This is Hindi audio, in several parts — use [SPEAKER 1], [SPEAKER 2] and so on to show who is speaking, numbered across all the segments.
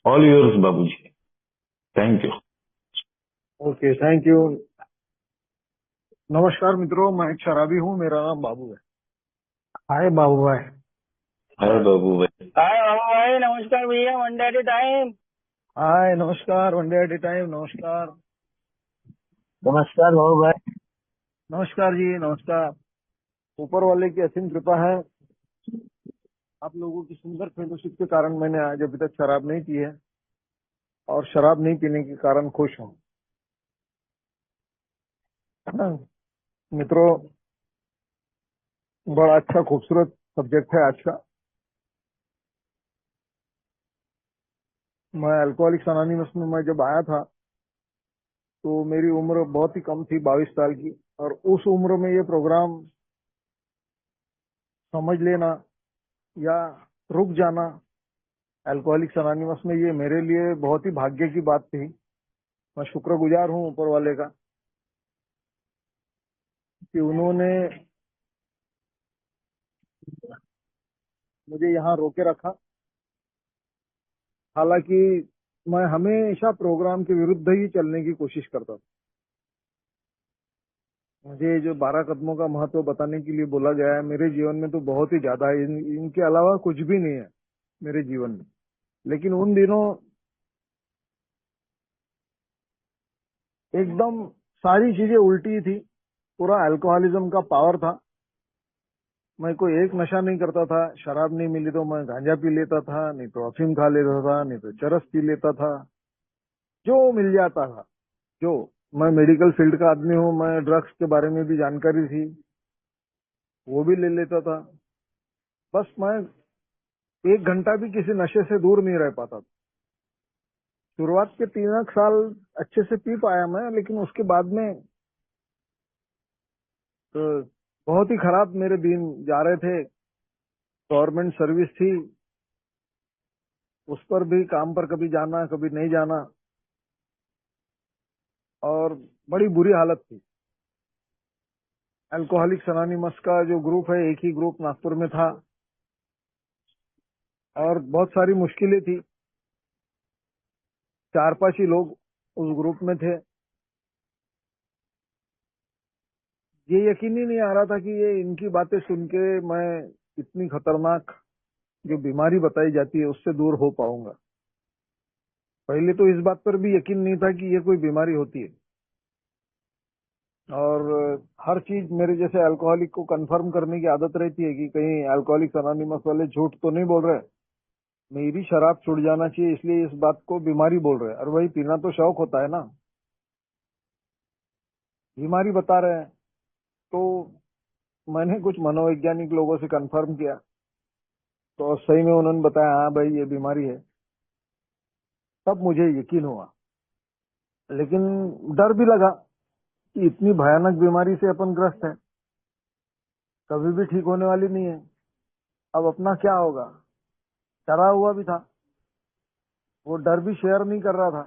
[SPEAKER 1] ऑल योर्स बाबूजी। Thank you.
[SPEAKER 2] Okay, thank you. नमस्कार मित्रों, मैं एक शराबी हूँ, मेरा नाम बाबू है। हाय बाबू भाई।
[SPEAKER 1] हाय बाबू भाई।
[SPEAKER 3] हाय बाबू भाई, नमस्कार भैया, one day at a time.
[SPEAKER 2] Hi, नमस्कार, one day at a time. नमस्कार।
[SPEAKER 3] नमस्कार बाबू भाई।
[SPEAKER 2] नमस्कार जी, नमस्कार। ऊपर वाले की असीम कृपा है। आप लोगों की सुंदर फेलोशिप के कारण मैंने आज अभी तक शराब नहीं पी है, और शराब नहीं पीने के कारण खुश हूँ। मित्रों, बड़ा अच्छा खूबसूरत सब्जेक्ट है आज का। मैं अल्कोहलिक्स अनोनिमस में मैं जब आया था तो मेरी उम्र बहुत ही कम थी, 22 साल की। और उस उम्र में ये प्रोग्राम समझ लेना या रुक जाना अल्कोहलिक्स अनोनिमस में, ये मेरे लिए बहुत ही भाग्य की बात थी। मैं शुक्रगुजार हूँ ऊपर वाले का कि उन्होंने मुझे यहाँ रोके रखा। हालांकि मैं हमेशा प्रोग्राम के विरुद्ध ही चलने की कोशिश करता था। मुझे जो 12 कदमों का महत्व बताने के लिए बोला गया है, मेरे जीवन में तो बहुत ही ज्यादा है। इनके अलावा कुछ भी नहीं है मेरे जीवन में। लेकिन उन दिनों एकदम सारी चीजें उल्टी थी। पूरा अल्कोहलिज्म का पावर था। मैं कोई एक नशा नहीं करता था। शराब नहीं मिली तो मैं गांजा पी लेता था, नहीं तो अफीम खा लेता था, नहीं तो चरस पी लेता था। जो मिल जाता था। जो मैं मेडिकल फील्ड का आदमी हूँ, मैं ड्रग्स के बारे में भी जानकारी थी, वो भी ले लेता था। बस मैं एक घंटा भी किसी नशे से दूर नहीं रह पाता था। शुरुआत के 3 साल अच्छे से पी पाया मैं, लेकिन उसके बाद में बहुत ही खराब मेरे दिन जा रहे थे। गवर्नमेंट सर्विस थी, उस पर भी काम पर कभी जाना कभी नहीं जाना, और बड़ी बुरी हालत थी। अल्कोहलिक्स अनोनिमस का जो ग्रुप है, एक ही ग्रुप नागपुर में था, और बहुत सारी मुश्किलें थी। 4-5 ही लोग उस ग्रुप में थे। ये यकीन ही नहीं आ रहा था कि ये इनकी बातें सुन के मैं इतनी खतरनाक जो बीमारी बताई जाती है उससे दूर हो पाऊंगा। पहले तो इस बात पर भी यकीन नहीं था कि ये कोई बीमारी होती है। और हर चीज मेरे जैसे अल्कोहलिक को कंफर्म करने की आदत रहती है कि कहीं अल्कोहलिक्स अनोनिमस वाले झूठ तो नहीं बोल रहे। मेरी शराब छूट जाना चाहिए, इसलिए इस बात को बीमारी बोल रहे हैं। और वही पीना तो शौक होता है ना, बीमारी बता रहे हैं। तो मैंने कुछ मनोवैज्ञानिक लोगों से कंफर्म किया, तो सही में उन्होंने बताया हाँ भाई ये बीमारी है। तब मुझे यकीन हुआ। लेकिन डर भी लगा कि इतनी भयानक बीमारी से अपन ग्रस्त है, कभी भी ठीक होने वाली नहीं है। अब अपना क्या होगा। डरा हुआ भी था। वो डर भी शेयर नहीं कर रहा था,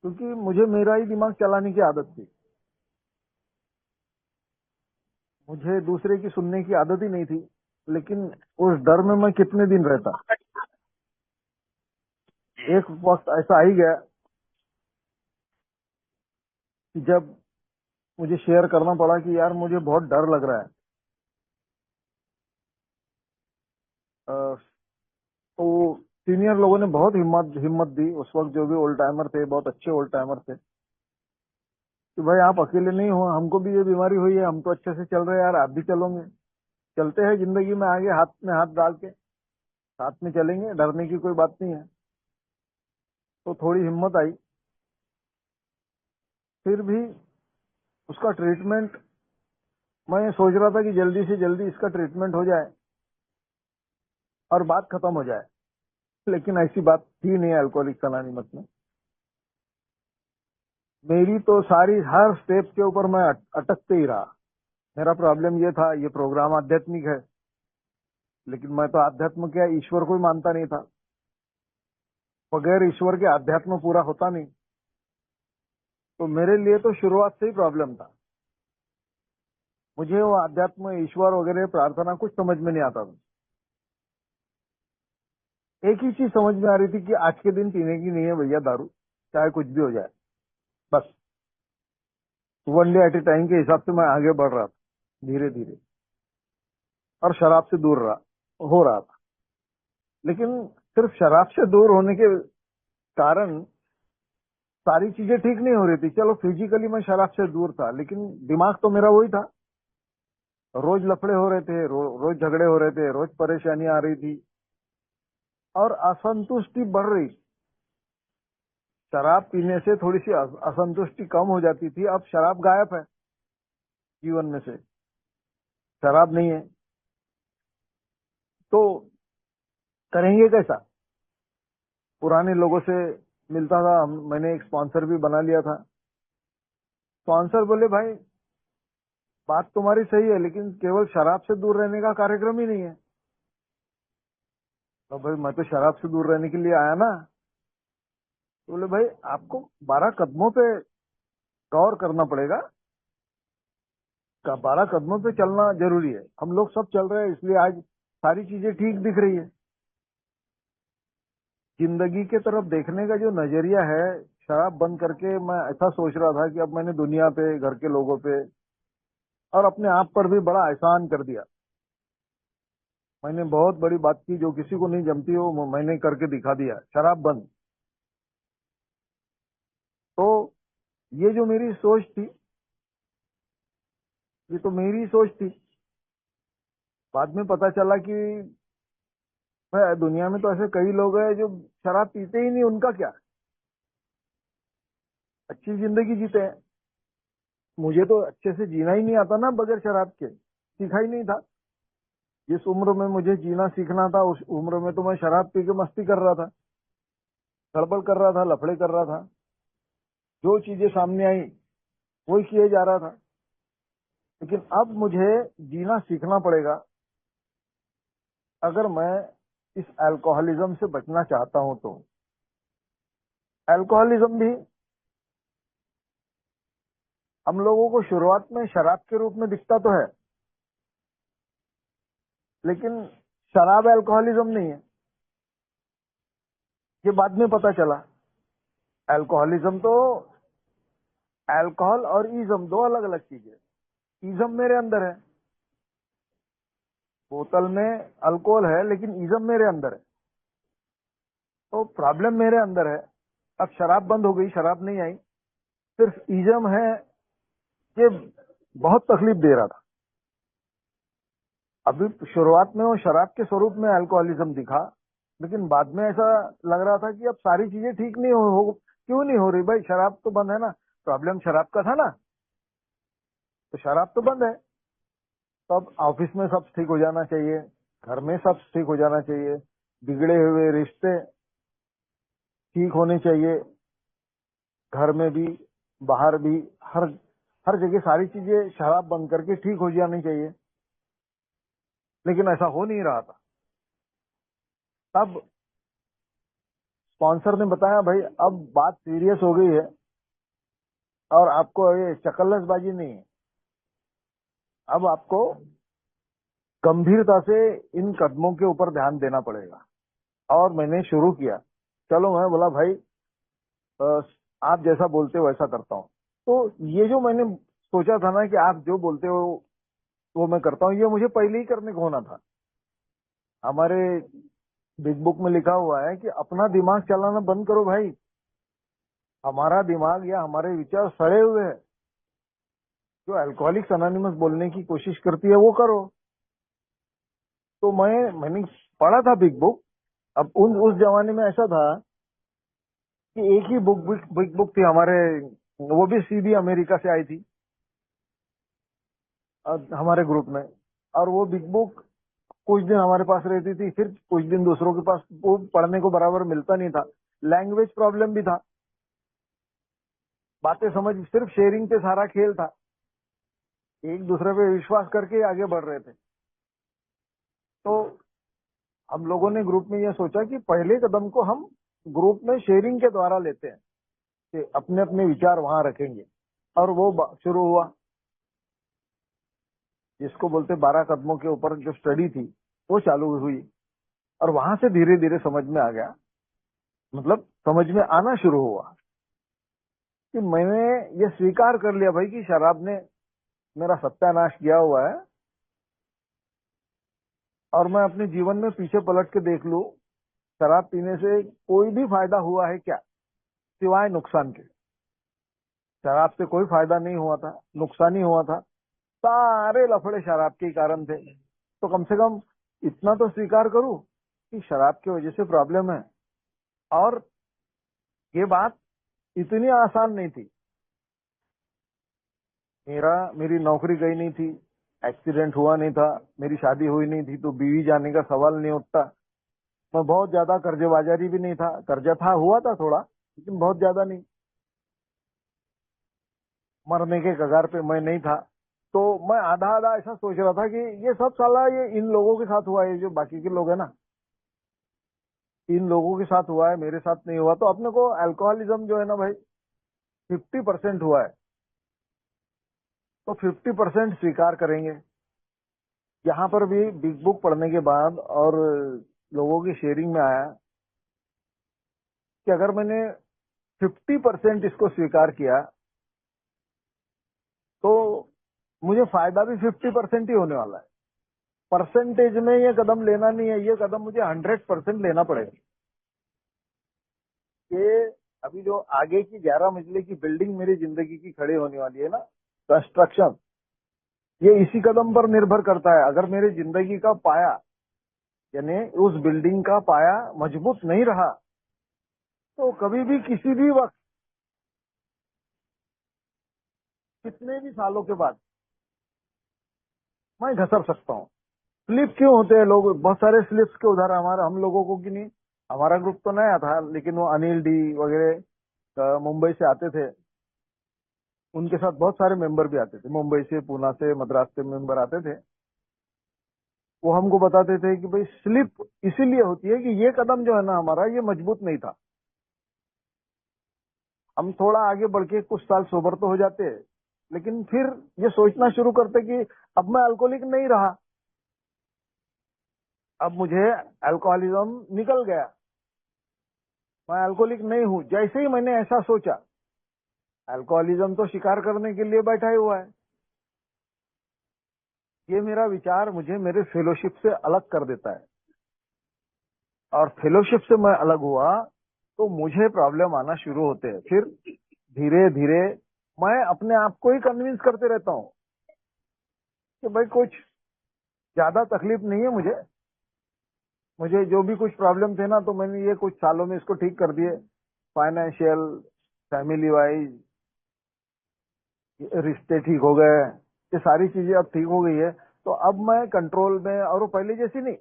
[SPEAKER 2] क्योंकि मुझे मेरा ही दिमाग चलाने की आदत थी। मुझे दूसरे की सुनने की आदत ही नहीं थी। लेकिन उस डर में मैं कितने दिन रहता। एक वक्त ऐसा ही गया कि जब मुझे शेयर करना पड़ा कि यार मुझे बहुत डर लग रहा है। तो सीनियर लोगों ने बहुत हिम्मत हिम्मत दी उस वक्त। जो भी ओल्ड टाइमर थे, बहुत अच्छे ओल्ड टाइमर थे, कि भाई आप अकेले नहीं हो, हमको भी ये बीमारी हुई है, हम तो अच्छे से चल रहे हैं यार, आप भी चलोगे। चलते हैं जिंदगी में आगे, हाथ में हाथ डाल के साथ में चलेंगे, डरने की कोई बात नहीं है। तो थोड़ी हिम्मत आई। फिर भी उसका ट्रीटमेंट, मैं सोच रहा था कि जल्दी से जल्दी इसका ट्रीटमेंट हो जाए और बात खत्म हो जाए। लेकिन ऐसी बात थी नहीं अल्कोहलिक्स अनोनिमस में। मेरी तो सारी हर स्टेप के ऊपर मैं अटकते ही रहा। मेरा प्रॉब्लम ये था, ये प्रोग्राम आध्यात्मिक है, लेकिन मैं तो आध्यात्म क्या, ईश्वर को ही मानता नहीं था। बगैर ईश्वर के आध्यात्म पूरा होता नहीं। तो मेरे लिए तो शुरुआत से ही प्रॉब्लम था। मुझे वो आध्यात्म, ईश्वर वगैरह प्रार्थना कुछ समझ में नहीं आता था। एक ही चीज समझ में आ रही थी कि आज के दिन पीने की नहीं है भैया दारू, चाहे कुछ भी हो जाए, बस one day at a time के हिसाब से मैं आगे बढ़ रहा था धीरे धीरे, और शराब से दूर हो रहा था। लेकिन सिर्फ शराब से दूर होने के कारण सारी चीजें ठीक नहीं हो रही थी। चलो फिजिकली मैं शराब से दूर था, लेकिन दिमाग तो मेरा वही था। रोज लफड़े हो रहे थे, रोज झगड़े हो रहे थे, रोज परेशानी आ रही थी और असंतुष्टि बढ़ रही। शराब पीने से थोड़ी सी असंतुष्टि कम हो जाती थी, अब शराब गायब है जीवन में से, शराब नहीं है, तो करेंगे कैसा? पुराने लोगों से मिलता था, मैंने एक स्पॉन्सर भी बना लिया था। स्पॉन्सर बोले भाई बात तुम्हारी सही है, लेकिन केवल शराब से दूर रहने का कार्यक्रम ही नहीं है। तो भाई मैं तो शराब से दूर रहने के लिए आया ना। तो बोले भाई आपको 12 कदमों पे गौर करना पड़ेगा, 12 कदमों पे चलना जरूरी है। हम लोग सब चल रहे हैं, इसलिए आज सारी चीजें ठीक दिख रही है। जिंदगी के तरफ देखने का जो नजरिया है, शराब बंद करके मैं ऐसा सोच रहा था कि अब मैंने दुनिया पे, घर के लोगों पे और अपने आप पर भी बड़ा एहसान कर दिया। मैंने बहुत बड़ी बात की जो किसी को नहीं जमती हो, मैंने करके दिखा दिया, शराब बंद। तो ये जो मेरी सोच थी, ये तो मेरी सोच थी। बाद में पता चला कि भाई दुनिया में तो ऐसे कई लोग हैं जो शराब पीते ही नहीं, उनका क्या, अच्छी जिंदगी जीते हैं। मुझे तो अच्छे से जीना ही नहीं आता ना बगैर शराब के, सीखा ही नहीं था। जिस उम्र में मुझे जीना सीखना था, उस उम्र में तो मैं शराब पी के मस्ती कर रहा था, गड़बड़ कर रहा था, लफड़े कर रहा था, जो चीजें सामने आई वही किए जा रहा था। लेकिन अब मुझे जीना सीखना पड़ेगा अगर मैं इस अल्कोहलिज्म से बचना चाहता हूं तो। अल्कोहलिज्म भी हम लोगों को शुरुआत में शराब के रूप में दिखता तो है, लेकिन शराब अल्कोहलिज्म नहीं है, ये बाद में पता चला। अल्कोहलिज्म तो, अल्कोहल और इज्म दो अलग अलग चीजें। इज्म मेरे अंदर है, बोतल में अल्कोहल है, लेकिन इज्म मेरे अंदर है, तो प्रॉब्लम मेरे अंदर है। अब शराब बंद हो गई, शराब नहीं आई, सिर्फ इज्म है, ये बहुत तकलीफ दे रहा था। अभी शुरुआत में वो शराब के स्वरूप में अल्कोहलिज्म दिखा, लेकिन बाद में ऐसा लग रहा था कि अब सारी चीजें ठीक नहीं क्यों नहीं हो रही? भाई शराब तो बंद है ना, प्रॉब्लम शराब का था ना, तो शराब तो बंद है। तो अब ऑफिस में सब ठीक हो जाना चाहिए, घर में सब ठीक हो जाना चाहिए, बिगड़े हुए रिश्ते ठीक होने चाहिए, घर में भी बाहर भी, हर हर जगह सारी चीजें शराब बंद करके ठीक हो जानी चाहिए। लेकिन ऐसा हो नहीं रहा था। तब स्पॉन्सर ने बताया भाई अब बात सीरियस हो गई है और आपको ये चकल्लसबाजी नहीं है, अब आपको गंभीरता से इन कदमों के ऊपर ध्यान देना पड़ेगा। और मैंने शुरू किया। चलो मैं बोला भाई आप जैसा बोलते हो वैसा करता हूँ। तो ये जो मैंने सोचा था ना कि आप जो बोलते हो वो मैं करता हूँ, ये मुझे पहले ही करने को होना था। हमारे बिग बुक में लिखा हुआ है कि अपना दिमाग चलाना बंद करो भाई। हमारा दिमाग या हमारे विचार सड़े हुए हैं, जो अल्कोहलिक्स अनोनिमस बोलने की कोशिश करती है वो करो। तो मैंने पढ़ा था बिग बुक। अब उस जमाने में ऐसा था कि एक ही बिग बुक थी हमारे, वो भी सीधी अमेरिका से आई थी हमारे ग्रुप में। और वो बिग बुक कुछ दिन हमारे पास रहती थी, फिर कुछ दिन दूसरों के पास, वो पढ़ने को बराबर मिलता नहीं था, लैंग्वेज प्रॉब्लम भी था, बातें समझ, सिर्फ शेयरिंग पे सारा खेल था, एक दूसरे पे विश्वास करके आगे बढ़ रहे थे। तो हम लोगों ने ग्रुप में यह सोचा कि पहले कदम को हम ग्रुप में शेयरिंग के द्वारा लेते हैं, कि अपने अपने विचार वहां रखेंगे। और वो शुरू हुआ, जिसको बोलते 12 कदमों के ऊपर जो स्टडी थी वो चालू हुई। और वहां से धीरे धीरे समझ में आ गया, मतलब समझ में आना शुरू हुआ कि मैंने ये स्वीकार कर लिया भाई कि शराब ने मेरा सत्यानाश किया हुआ है, और मैं अपने जीवन में पीछे पलट के देख लूं, शराब पीने से कोई भी फायदा हुआ है क्या, सिवाय नुकसान के। शराब से कोई फायदा नहीं हुआ था, नुकसान ही हुआ था। सारे लफड़े शराब के ही कारण थे। तो कम से कम इतना तो स्वीकार करूं कि शराब की वजह से प्रॉब्लम है। और ये बात इतनी आसान नहीं थी। मेरी नौकरी गई नहीं थी, एक्सीडेंट हुआ नहीं था, मेरी शादी हुई नहीं थी, तो बीवी जाने का सवाल नहीं उठता। मैं बहुत ज्यादा कर्जबाजारी भी नहीं था, कर्जा था, हुआ था थोड़ा, लेकिन बहुत ज्यादा नहीं। मरने के कगार पे मैं नहीं था। तो मैं आधा आधा ऐसा सोच रहा था कि ये सब साला ये इन लोगों के साथ हुआ है, जो बाकी के लोग है ना, इन लोगों के साथ हुआ है, मेरे साथ नहीं हुआ। तो अपने को अल्कोहलिज्म जो है ना भाई 50% हुआ है, तो 50% स्वीकार करेंगे। यहाँ पर भी बिग बुक पढ़ने के बाद और लोगों की शेयरिंग में आया कि अगर मैंने 50% इसको स्वीकार किया तो मुझे फायदा भी 50% ही होने वाला है। परसेंटेज में ये कदम लेना नहीं है, ये कदम मुझे 100% लेना पड़ेगा। ये अभी जो आगे की 11 मंजिले की बिल्डिंग मेरी जिंदगी की खड़ी होने वाली है ना, कंस्ट्रक्शन, ये इसी कदम पर निर्भर करता है। अगर मेरी जिंदगी का पाया, यानी उस बिल्डिंग का पाया मजबूत नहीं रहा, तो कभी भी किसी भी वक्त, कितने भी सालों के बाद मैं घसर सकता हूँ। स्लिप क्यों होते हैं लोग, बहुत सारे स्लिप्स के उदाहरण हमारे, हम लोगों को की नहीं, हमारा ग्रुप तो नया था, लेकिन वो अनिल डी वगैरह मुंबई से आते थे, उनके साथ बहुत सारे मेंबर भी आते थे, मुंबई से, पूना से, मद्रास से मेंबर आते थे। वो हमको बताते थे कि भाई स्लिप इसीलिए होती है कि ये कदम जो है ना हमारा, ये मजबूत नहीं था। हम थोड़ा आगे बढ़ के कुछ साल सोबर तो हो जाते, लेकिन फिर ये सोचना शुरू करते कि अब मैं अल्कोहलिक नहीं रहा, अब मुझे अल्कोहलिज्म निकल गया, मैं अल्कोहलिक नहीं हूं। जैसे ही मैंने ऐसा सोचा, अल्कोहलिज्म तो शिकार करने के लिए बैठा ही हुआ है। ये मेरा विचार मुझे मेरे फेलोशिप से अलग कर देता है, और फेलोशिप से मैं अलग हुआ तो मुझे प्रॉब्लम आना शुरू होते हैं। फिर धीरे धीरे मैं अपने आप को ही कन्विंस करते रहता हूँ कि भाई कुछ ज्यादा तकलीफ नहीं है मुझे, मुझे जो भी कुछ प्रॉब्लम थे ना, तो मैंने ये कुछ सालों में इसको ठीक कर दिए। फाइनेंशियल, फैमिली वाइज, रिश्ते ठीक हो गए, ये सारी चीजें अब ठीक हो गई है। तो अब मैं कंट्रोल में, और वो पहले जैसी नहीं,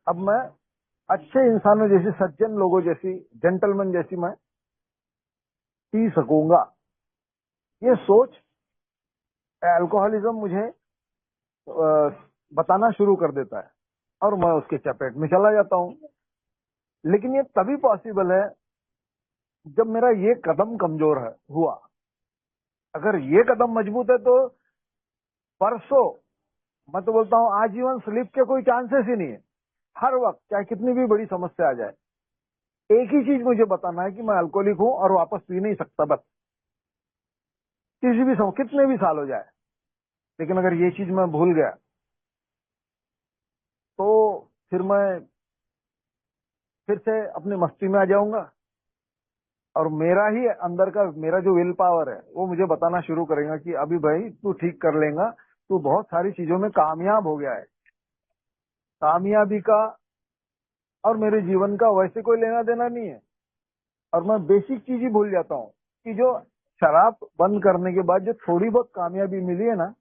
[SPEAKER 2] अब मैं अच्छे इंसानों जैसी, सज्जन लोगों जैसी, जेंटलमैन जैसी मैं पी सकूंगा। ये सोच अल्कोहलिज्म मुझे बताना शुरू कर देता है, और मैं उसके चपेट में चला जाता हूँ। लेकिन ये तभी पॉसिबल है जब मेरा ये कदम कमजोर है हुआ। अगर ये कदम मजबूत है तो परसों, मैं तो बोलता हूँ आजीवन स्लिप के कोई चांसेस ही नहीं है। हर वक्त चाहे कितनी भी बड़ी समस्या आ जाए, एक ही चीज मुझे बताना है कि मैं अल्कोहलिक हूं और वापस पी नहीं सकता, बस। किसी भी कितने भी साल हो जाए, लेकिन अगर ये चीज मैं भूल गया तो फिर मैं फिर से अपनी मस्ती में आ जाऊंगा, और मेरा ही अंदर का, मेरा जो विल पावर है वो मुझे बताना शुरू करेगा कि अभी भाई तू ठीक कर लेगा, तू बहुत सारी चीजों में कामयाब हो गया है। कामयाबी का और मेरे जीवन का वैसे कोई लेना देना नहीं है। और मैं बेसिक चीज ही भूल जाता हूँ कि जो शराब बंद करने के बाद जो थोड़ी बहुत कामयाबी मिली है ना,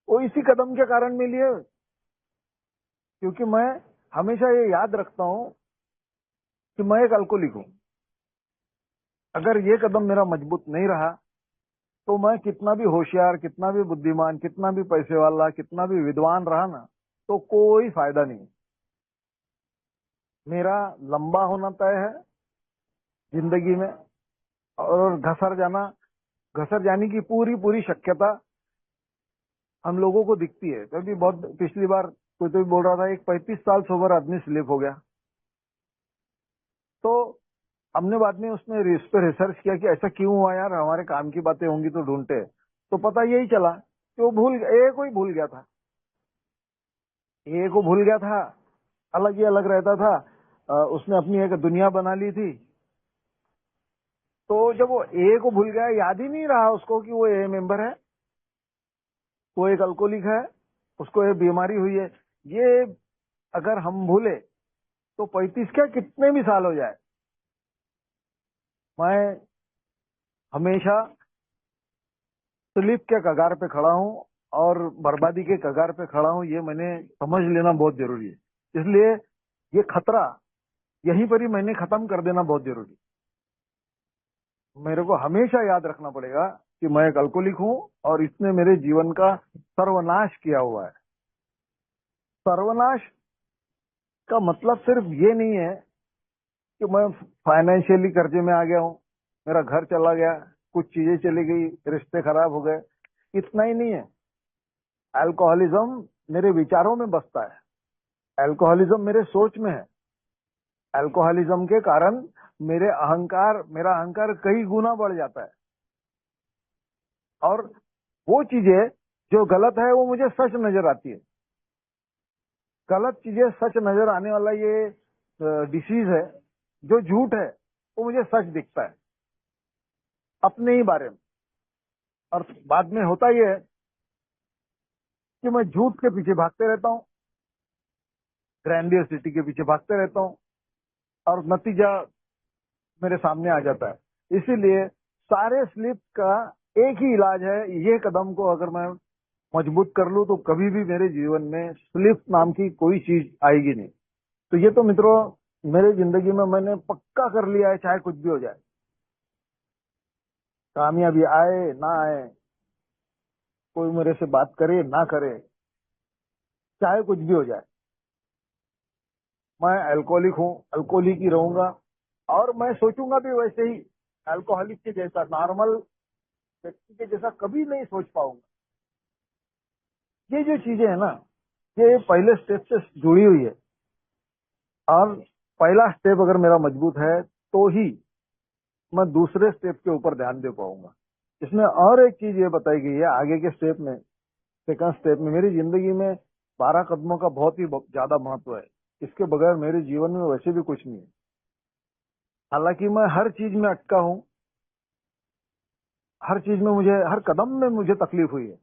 [SPEAKER 2] वो इसी कदम के कारण मिली है। क्योंकि मैं हमेशा ये याद रखता हूँ कि मैं एक अल्कोहलिक हूँ। अगर ये कदम मेरा मजबूत नहीं रहा तो मैं कितना भी होशियार, कितना भी बुद्धिमान, कितना भी पैसे वाला, कितना भी विद्वान रहा ना, तो कोई फायदा नहीं। मेरा लंबा होना तय है जिंदगी में, और घसर जाने की पूरी पूरी शक्यता हम लोगों को दिखती है। कभी बहुत पिछली बार कोई तो भी बोल रहा था एक 35 साल सोबर आदमी स्लीप हो गया। तो हमने बाद में उसमें इस पर रिसर्च किया कि ऐसा क्यों हुआ यार, हमारे काम की बातें होंगी तो ढूंढते। तो पता यही चला कि वो ए को ही भूल गया था। ए को भूल गया था, अलग ही अलग रहता था। उसने अपनी एक दुनिया बना ली थी। तो जब वो ए को भूल गया, याद ही नहीं रहा उसको कि वो ए मेंबर है, वो एक अल्कोहलिक है, उसको ये बीमारी हुई है। ये अगर हम भूले तो 35 क्या कितने भी साल हो जाए, मैं हमेशा स्लिप के कगार पे खड़ा हूँ और बर्बादी के कगार पे खड़ा हूँ, ये मैंने समझ लेना बहुत जरूरी है। इसलिए ये खतरा यहीं पर ही मैंने खत्म कर देना बहुत जरूरी है। मेरे को हमेशा याद रखना पड़ेगा कि मैं एक अल्कोहलिक हूँ और इसने मेरे जीवन का सर्वनाश किया हुआ है। सर्वनाश का मतलब सिर्फ ये नहीं है कि मैं फाइनेंशियली कर्जे में आ गया हूँ, मेरा घर चला गया, कुछ चीजें चली गई, रिश्ते खराब हो गए, इतना ही नहीं है। अल्कोहलिज्म मेरे विचारों में बसता है, अल्कोहलिज्म मेरे सोच में है। अल्कोहलिज्म के कारण मेरा अहंकार कई गुना बढ़ जाता है और वो चीजें जो गलत है वो मुझे सच नजर आती है। गलत चीजें सच नजर आने वाला ये डिसीज है। जो झूठ है वो मुझे सच दिखता है अपने ही बारे में। और बाद में होता ये है कि मैं झूठ के पीछे भागते रहता हूँ, ग्रैंडियोसिटी के पीछे भागते रहता हूँ और नतीजा मेरे सामने आ जाता है। इसीलिए सारे स्लिप का एक ही इलाज है, ये कदम को अगर मैं मजबूत कर लूं तो कभी भी मेरे जीवन में स्लिप नाम की कोई चीज आएगी नहीं। तो ये तो मित्रों मेरे जिंदगी में मैंने पक्का कर लिया है, चाहे कुछ भी हो जाए, कामयाबी आए ना आए, कोई मेरे से बात करे ना करे, चाहे कुछ भी हो जाए, मैं अल्कोहलिक हूँ, अल्कोहलिक ही रहूंगा। और मैं सोचूंगा भी वैसे ही, अल्कोहलिक के जैसा, नॉर्मल व्यक्ति के जैसा कभी नहीं सोच पाऊंगा। ये जो चीजें है ना, ये पहले स्टेप से जुड़ी हुई है और पहला स्टेप अगर मेरा मजबूत है तो ही मैं दूसरे स्टेप के ऊपर ध्यान दे पाऊंगा। इसमें और एक चीज ये बताई गई है आगे के स्टेप में, सेकंड स्टेप में, मेरी जिंदगी में 12 कदमों का बहुत ही ज्यादा महत्व है। इसके बगैर मेरे जीवन में वैसे भी कुछ नहीं है। हालांकि मैं हर चीज में अटका हूँ, हर चीज में मुझे, हर कदम में मुझे तकलीफ हुई है।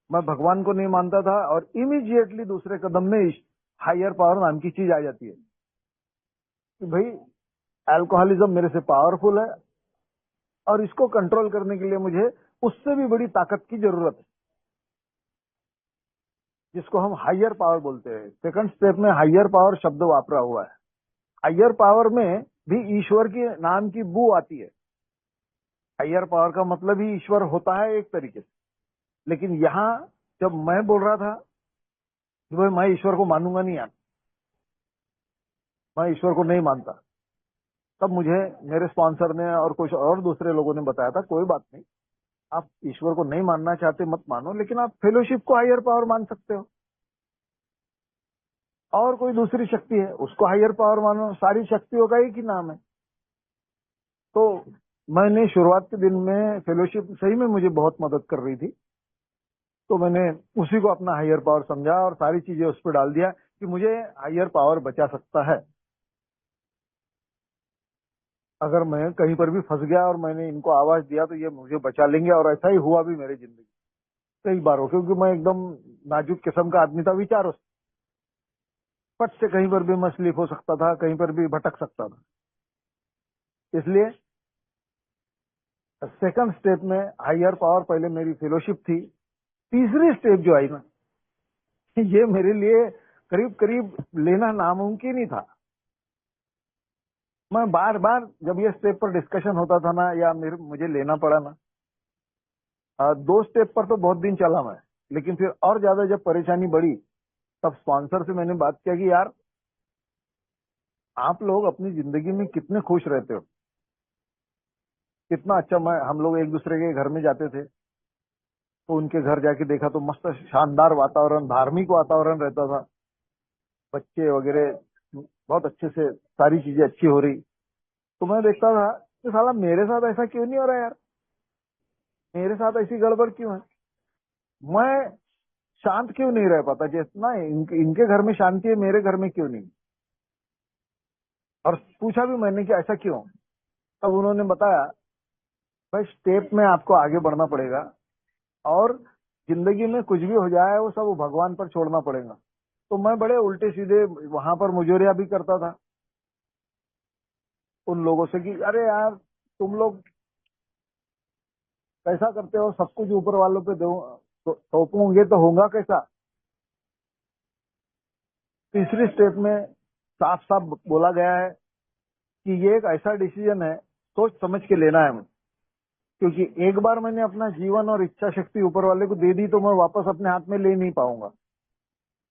[SPEAKER 2] मैं भगवान को नहीं मानता था और इमीडिएटली दूसरे कदम में हायर पावर नाम की चीज आ जाती है कि भाई अल्कोहलिज्म मेरे से पावरफुल है और इसको कंट्रोल करने के लिए मुझे उससे भी बड़ी ताकत की जरूरत है, जिसको हम हायर पावर बोलते हैं। सेकंड स्टेप में हायर पावर शब्द वापरा हुआ है। हायर पावर में भी ईश्वर के नाम की बू आती है। हायर पावर का मतलब ही ईश्वर होता है एक तरीके से। लेकिन यहाँ जब मैं बोल रहा था कि भाई मैं ईश्वर को मानूंगा नहीं यार, मैं ईश्वर को नहीं मानता, तब मुझे मेरे स्पॉन्सर ने और कुछ और दूसरे लोगों ने बताया था कोई बात नहीं, आप ईश्वर को नहीं मानना चाहते मत मानो, लेकिन आप फेलोशिप को हायर पावर मान सकते हो। और कोई दूसरी शक्ति है उसको हायर पावर मानो, सारी शक्तियों का एक ही नाम है। तो मैंने शुरुआत के दिन में फेलोशिप सही में मुझे बहुत मदद कर रही थी, तो मैंने उसी को अपना हायर पावर समझा और सारी चीजें उस पर डाल दिया कि मुझे हायर पावर बचा सकता है। अगर मैं कहीं पर भी फंस गया और मैंने इनको आवाज दिया तो ये मुझे बचा लेंगे, और ऐसा ही हुआ भी मेरी जिंदगी कई बार हो, क्योंकि मैं एकदम नाजुक किस्म का आदमी था विचारों से। फट से कहीं पर भी मैं स्लिप हो सकता था, कहीं पर भी भटक सकता था। इसलिए सेकंड स्टेप में हायर पावर पहले मेरी फेलोशिप थी। तीसरी स्टेप जो आई ना, ये मेरे लिए करीब करीब लेना नामुमकिन ही था। मैं बार बार जब ये स्टेप पर डिस्कशन होता था ना, या मुझे लेना पड़ा ना, 2 स्टेप पर तो बहुत दिन चला मैं, लेकिन फिर और ज्यादा जब परेशानी बढ़ी तब स्पॉन्सर से मैंने बात किया कि यार आप लोग अपनी जिंदगी में कितने खुश रहते हो, कितना अच्छा। हम लोग एक दूसरे के घर में जाते थे, तो उनके घर जाके देखा तो मस्त शानदार वातावरण, धार्मिक वातावरण रहता था, बच्चे वगैरह बहुत अच्छे से सारी चीजें अच्छी हो रही। तो मैं देखता था कि साला मेरे साथ ऐसा क्यों नहीं हो रहा यार, मेरे साथ ऐसी गड़बड़ क्यों है, मैं शांत क्यों नहीं रह पाता, जितना इनके घर में शांति है मेरे घर में क्यों नहीं। और पूछा भी मैंने कि ऐसा क्यों। तब उन्होंने बताया, भाई स्टेप में आपको आगे बढ़ना पड़ेगा और जिंदगी में कुछ भी हो जाए वो सब भगवान पर छोड़ना पड़ेगा। तो मैं बड़े उल्टे सीधे वहां पर मुजोरिया भी करता था उन लोगों से कि अरे यार तुम लोग कैसा करते हो, सब कुछ ऊपर वालों पे दो तो सौंपोगे तो होगा कैसा। तीसरी स्टेप में साफ साफ बोला गया है कि ये एक ऐसा डिसीजन है, सोच समझ के लेना है मुझे, क्योंकि एक बार मैंने अपना जीवन और इच्छा शक्ति ऊपर वाले को दे दी तो मैं वापस अपने हाथ में ले नहीं पाऊंगा।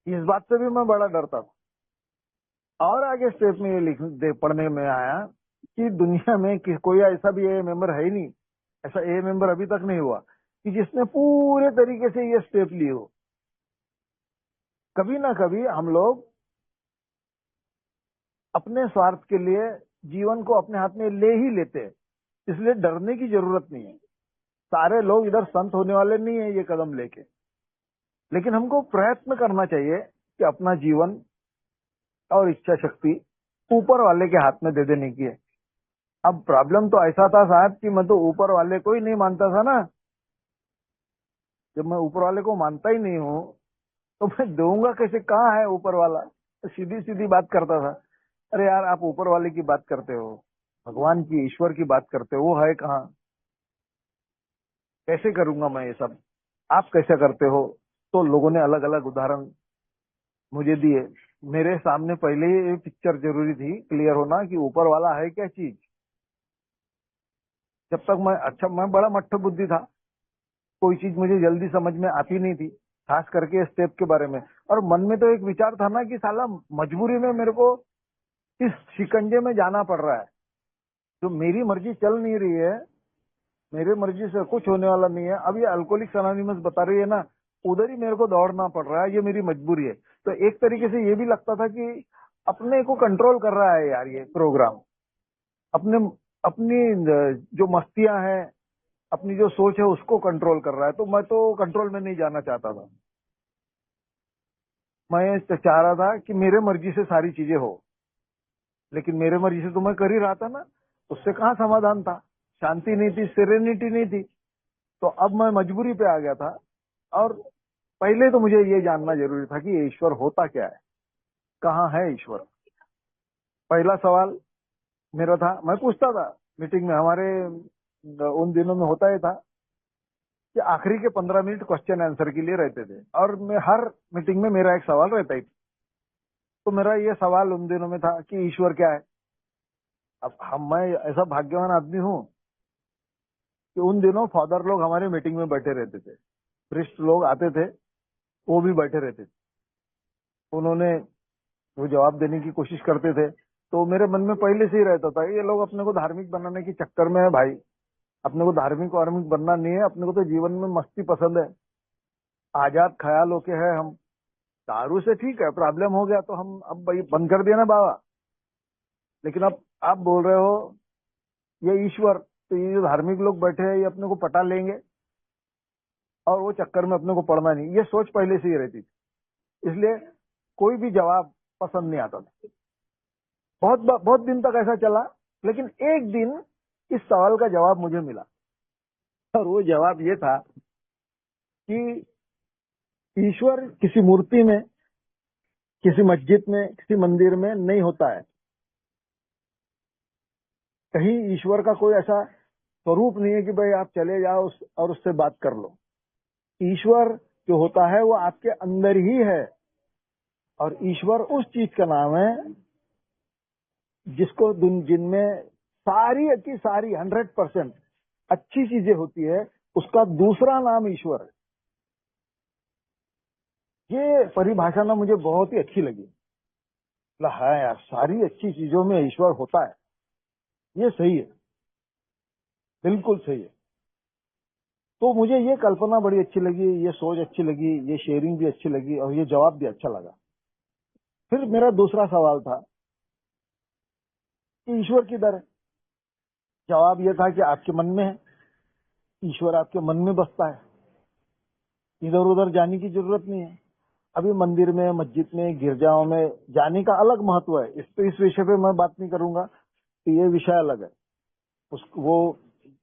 [SPEAKER 2] इस बात से भी मैं बड़ा डरता था। और आगे स्टेप में ये पढ़ने में आया कि दुनिया में कोई ऐसा भी ए मेंबर है ही नहीं, ऐसा ए मेंबर अभी तक नहीं हुआ कि जिसने पूरे तरीके से ये स्टेप लिए हो। कभी ना कभी हम लोग अपने स्वार्थ के लिए जीवन को अपने हाथ में ले ही लेते हैं, इसलिए डरने की जरूरत नहीं है। सारे लोग इधर संत होने वाले नहीं है ये कदम लेके, लेकिन हमको प्रयत्न करना चाहिए कि अपना जीवन और इच्छा शक्ति ऊपर वाले के हाथ में दे देने की है। अब प्रॉब्लम तो ऐसा था साहब कि मैं तो ऊपर वाले को ही नहीं मानता था ना। जब मैं ऊपर वाले को मानता ही नहीं हूँ तो मैं दूंगा कैसे, कहाँ है ऊपर वाला। तो सीधी सीधी बात करता था, अरे यार आप ऊपर वाले की बात करते हो, भगवान की ईश्वर की बात करते हो, वो है कहाँ, कैसे करूंगा मैं ये सब, आप कैसे करते हो। तो लोगों ने अलग अलग उदाहरण मुझे दिए। मेरे सामने पहले ही ये पिक्चर जरूरी थी क्लियर होना कि ऊपर वाला है क्या चीज। जब तक मैं बड़ा मट्ठ बुद्धि था, कोई चीज मुझे जल्दी समझ में आती नहीं थी, खास करके स्टेप के बारे में। और मन में तो एक विचार था ना कि साला मजबूरी में मेरे को इस शिकंजे में जाना पड़ रहा है, जो मेरी मर्जी चल नहीं रही है, मेरे मर्जी से कुछ होने वाला नहीं है। अब ये अल्कोहलिक्स अनोनिमस बता रही है ना, उधर ही मेरे को दौड़ना पड़ रहा है, ये मेरी मजबूरी है। तो एक तरीके से ये भी लगता था कि अपने को कंट्रोल कर रहा है यार ये प्रोग्राम, अपने अपनी जो मस्तियां हैं, अपनी जो सोच है उसको कंट्रोल कर रहा है। तो मैं तो कंट्रोल में नहीं जाना चाहता था, मैं चाह रहा था कि मेरे मर्जी से सारी चीजें हो। लेकिन मेरे मर्जी से तो मैं कर ही रहा था ना, उससे कहाँ समाधान था, शांति नहीं थी, सेरेनिटी नहीं थी। तो अब मैं मजबूरी पे आ गया था। और पहले तो मुझे ये जानना जरूरी था कि ईश्वर होता क्या है, कहाँ है ईश्वर। पहला सवाल मेरा था, मैं पूछता था मीटिंग में, हमारे उन दिनों में होता ही था कि आखिरी के 15 मिनट क्वेश्चन आंसर के लिए रहते थे, और मैं हर मीटिंग में मेरा एक सवाल रहता ही था। तो मेरा ये सवाल उन दिनों में था कि ईश्वर क्या है। अब मैं ऐसा भाग्यवान आदमी हूँ कि उन दिनों फादर लोग हमारे मीटिंग में बैठे रहते थे, प्रिस्ट लोग आते थे, वो भी बैठे रहते थे, उन्होंने वो जवाब देने की कोशिश करते थे। तो मेरे मन में पहले से ही रहता था ये लोग अपने को धार्मिक बनाने के चक्कर में है भाई, अपने को धार्मिक वार्मिक बनना नहीं है, अपने को तो जीवन में मस्ती पसंद है, आजाद ख्याल होके है हम। दारू से ठीक है, प्रॉब्लम हो गया तो हम अब भाई बंद कर दिया ना बाबा, लेकिन अब आप बोल रहे हो ये ईश्वर, तो ये जो धार्मिक लोग बैठे हैं ये अपने को पटा लेंगे और वो चक्कर में अपने को पढ़ना नहीं, ये सोच पहले से ही रहती थी। इसलिए कोई भी जवाब पसंद नहीं आता था। बहुत बहुत दिन तक ऐसा चला, लेकिन एक दिन इस सवाल का जवाब मुझे मिला, और वो जवाब ये था कि ईश्वर किसी मूर्ति में, किसी मस्जिद में, किसी मंदिर में नहीं होता है। कहीं ईश्वर का कोई ऐसा स्वरूप नहीं है कि भाई आप चले जाओ और उससे बात कर लो। ईश्वर जो होता है वो आपके अंदर ही है, और ईश्वर उस चीज का नाम है जिसको जिनमें सारी की सारी 100% अच्छी चीजें होती है, उसका दूसरा नाम ईश्वर है। ये परिभाषा ना मुझे बहुत ही अच्छी लगी। है यार, सारी अच्छी चीजों में ईश्वर होता है, ये सही है, बिल्कुल सही है। तो मुझे ये कल्पना बड़ी अच्छी लगी, ये सोच अच्छी लगी, ये शेयरिंग भी अच्छी लगी और ये जवाब भी अच्छा लगा। फिर मेरा दूसरा सवाल था कि ईश्वर किधर है। जवाब ये था कि आपके मन में है, ईश्वर आपके मन में बसता है, इधर उधर जाने की जरूरत नहीं है। अभी मंदिर में, मस्जिद में, गिरजाओं में जाने का अलग महत्व है, इस विषय पे मैं बात नहीं करूंगा, तो ये विषय अलग है। वो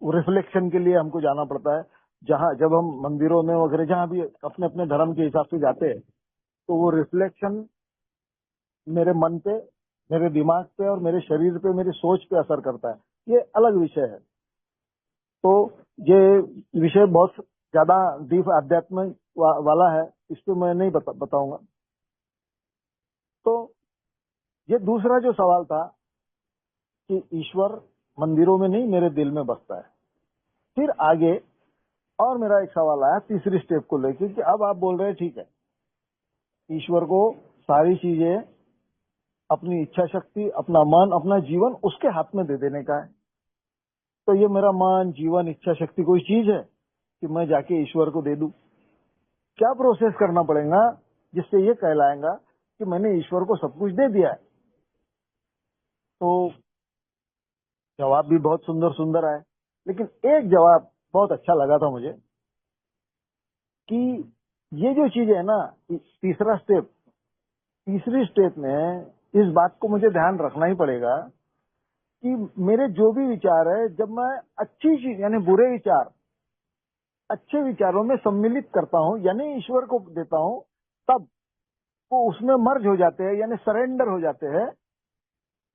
[SPEAKER 2] रिफ्लेक्शन के लिए हमको जाना पड़ता है। जहाँ जब हम मंदिरों में वगैरह जहाँ भी अपने अपने धर्म के हिसाब से जाते हैं, तो वो रिफ्लेक्शन मेरे मन पे, मेरे दिमाग पे और मेरे शरीर पे, मेरी सोच पे असर करता है। ये अलग विषय है। तो ये विषय बहुत ज्यादा डीप अध्यात्म वाला है, इस पे मैं नहीं बताऊंगा। तो ये दूसरा जो सवाल था कि ईश्वर मंदिरों में नहीं, मेरे दिल में बसता है। फिर आगे और मेरा एक सवाल आया तीसरी स्टेप को लेकर कि अब आप बोल रहे हैं ठीक है, ईश्वर को सारी चीजें, अपनी इच्छा शक्ति, अपना मन, अपना जीवन उसके हाथ में दे देने का है। तो ये मेरा मन, जीवन, इच्छा शक्ति कोई चीज है कि मैं जाके ईश्वर को दे दूं? क्या प्रोसेस करना पड़ेगा जिससे ये कहलाएगा कि मैंने ईश्वर को सब कुछ दे दिया है? तो जवाब भी बहुत सुंदर सुंदर आए, लेकिन एक जवाब बहुत अच्छा लगा था मुझे कि ये जो चीज है ना, तीसरा स्टेप, तीसरी स्टेप में इस बात को मुझे ध्यान रखना ही पड़ेगा कि मेरे जो भी विचार है, जब मैं अच्छी चीज यानी बुरे विचार अच्छे विचारों में सम्मिलित करता हूं यानी ईश्वर को देता हूं, तब वो उसमें मर्ज हो जाते हैं यानी सरेंडर हो जाते हैं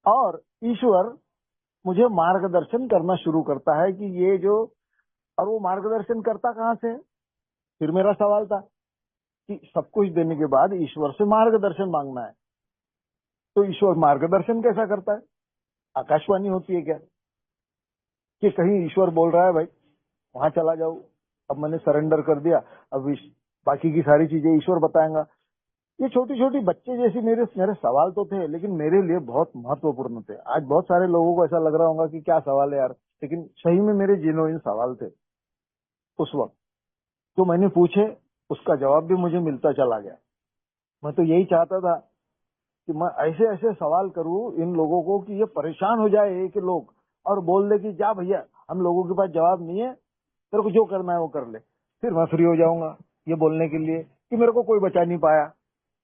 [SPEAKER 2] और ईश्वर मुझे मार्गदर्शन करना शुरू करता है कि ये जो, और वो मार्गदर्शन करता कहां से है? फिर मेरा सवाल था कि सब कुछ देने के बाद ईश्वर से मार्गदर्शन मांगना है, तो ईश्वर मार्गदर्शन कैसा करता है? आकाशवाणी होती है क्या कि कहीं ईश्वर बोल रहा है भाई वहां चला जाओ, अब मैंने सरेंडर कर दिया, अब बाकी की सारी चीजें ईश्वर बताएगा? ये छोटी छोटी बच्चे जैसी मेरे मेरे सवाल तो थे, लेकिन मेरे लिए बहुत महत्वपूर्ण थे। आज बहुत सारे लोगों को ऐसा लग रहा होगा कि क्या सवाल है यार, लेकिन सही में मेरे जेन्युइन सवाल थे उस वक्त। जो मैंने पूछे उसका जवाब भी मुझे मिलता चला गया। मैं तो यही चाहता था कि मैं ऐसे ऐसे सवाल करूं इन लोगों को कि ये परेशान हो जाए एक लोग और बोल दे कि जा भैया, हम लोगों के पास जवाब नहीं है, तेरे को जो करना है वो कर ले। फिर मैं फ्री हो जाऊंगा ये बोलने के लिए कि मेरे को कोई बचा नहीं पाया।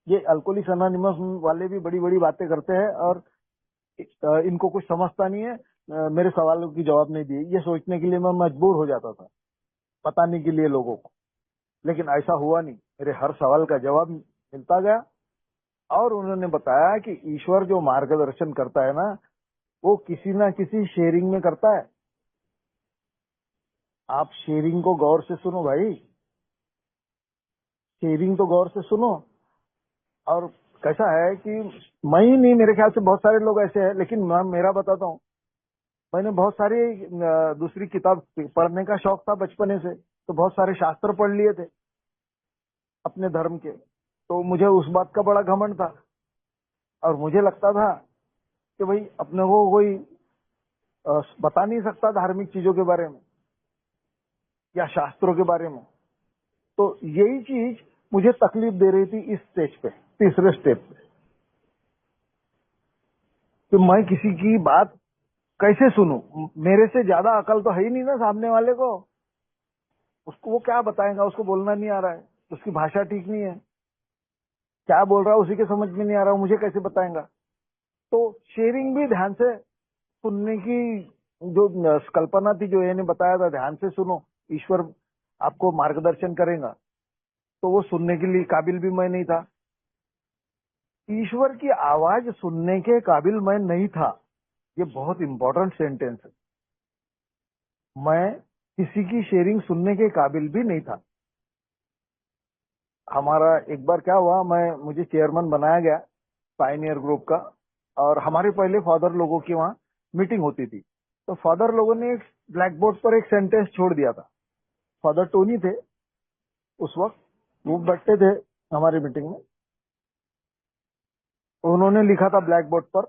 [SPEAKER 2] ये अल्कोहलिक्स अनोनिमस वाले भी बड़ी बड़ी बातें करते हैं और इनको कुछ समझता नहीं है, मेरे सवालों की जवाब नहीं दिए, ये सोचने के लिए मैं मजबूर हो जाता था बताने के लिए लोगों को। लेकिन ऐसा हुआ नहीं, मेरे हर सवाल का जवाब मिलता गया और उन्होंने बताया कि ईश्वर जो मार्गदर्शन करता है ना, वो किसी ना किसी शेयरिंग में करता है। आप शेयरिंग को गौर से सुनो भाई, शेयरिंग तो गौर से सुनो। और कैसा है कि मैं ही नहीं, मेरे ख्याल से बहुत सारे लोग ऐसे हैं, लेकिन मैं मेरा बताता हूँ। मैंने बहुत सारी दूसरी किताब पढ़ने का शौक था बचपने से, तो बहुत सारे शास्त्र पढ़ लिए थे अपने धर्म के, तो मुझे उस बात का बड़ा घमंड था और मुझे लगता था कि भाई अपने को कोई बता नहीं सकता धार्मिक चीजों के बारे में या शास्त्रों के बारे में। तो यही चीज मुझे तकलीफ दे रही थी इस स्टेज पे, तीसरे स्टेप पे, कि मैं किसी की बात कैसे सुनूं? मेरे से ज्यादा अकल तो है ही नहीं ना सामने वाले को, उसको वो क्या बताएगा? उसको बोलना नहीं आ रहा है, उसकी भाषा ठीक नहीं है, क्या बोल रहा है उसी के समझ में नहीं आ रहा, मुझे कैसे बताएगा? तो शेयरिंग भी ध्यान से सुनने की जो कल्पना थी, जो मैंने बताया था ध्यान से सुनो, ईश्वर आपको मार्गदर्शन करेगा, तो वो सुनने के लिए काबिल भी मैं नहीं था। ईश्वर की आवाज सुनने के काबिल मैं नहीं था, ये बहुत इंपॉर्टेंट सेंटेंस है। मैं किसी की शेयरिंग सुनने के काबिल भी नहीं था। हमारा एक बार क्या हुआ, मुझे चेयरमैन बनाया गया पायनियर ग्रुप का, और हमारे पहले फादर लोगों की वहां मीटिंग होती थी। तो फादर लोगों ने एक ब्लैक बोर्ड पर एक सेंटेंस छोड़ दिया था। फादर टोनी थे उस वक्त, वो बैठते थे हमारी मीटिंग में। उन्होंने लिखा था ब्लैक बोर्ड पर,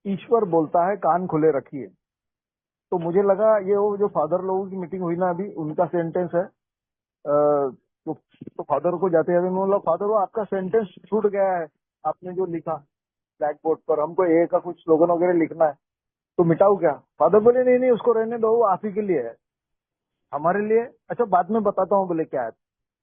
[SPEAKER 2] ईश्वर बोलता है कान खुले रखिए। तो मुझे लगा ये वो जो फादर लोगों की मीटिंग हुई ना अभी, उनका सेंटेंस है। तो फादर को जाते जाते मैं बोला, फादर वो आपका सेंटेंस छूट गया है, आपने जो लिखा ब्लैक बोर्ड पर, हमको ए का कुछ स्लोगन वगैरह लिखना है, तो मिटाऊ क्या? फादर बोले नहीं नहीं, उसको रहने दो, वो आप ही के लिए है, हमारे लिए अच्छा बाद में बताता हूँ, बोले क्या है।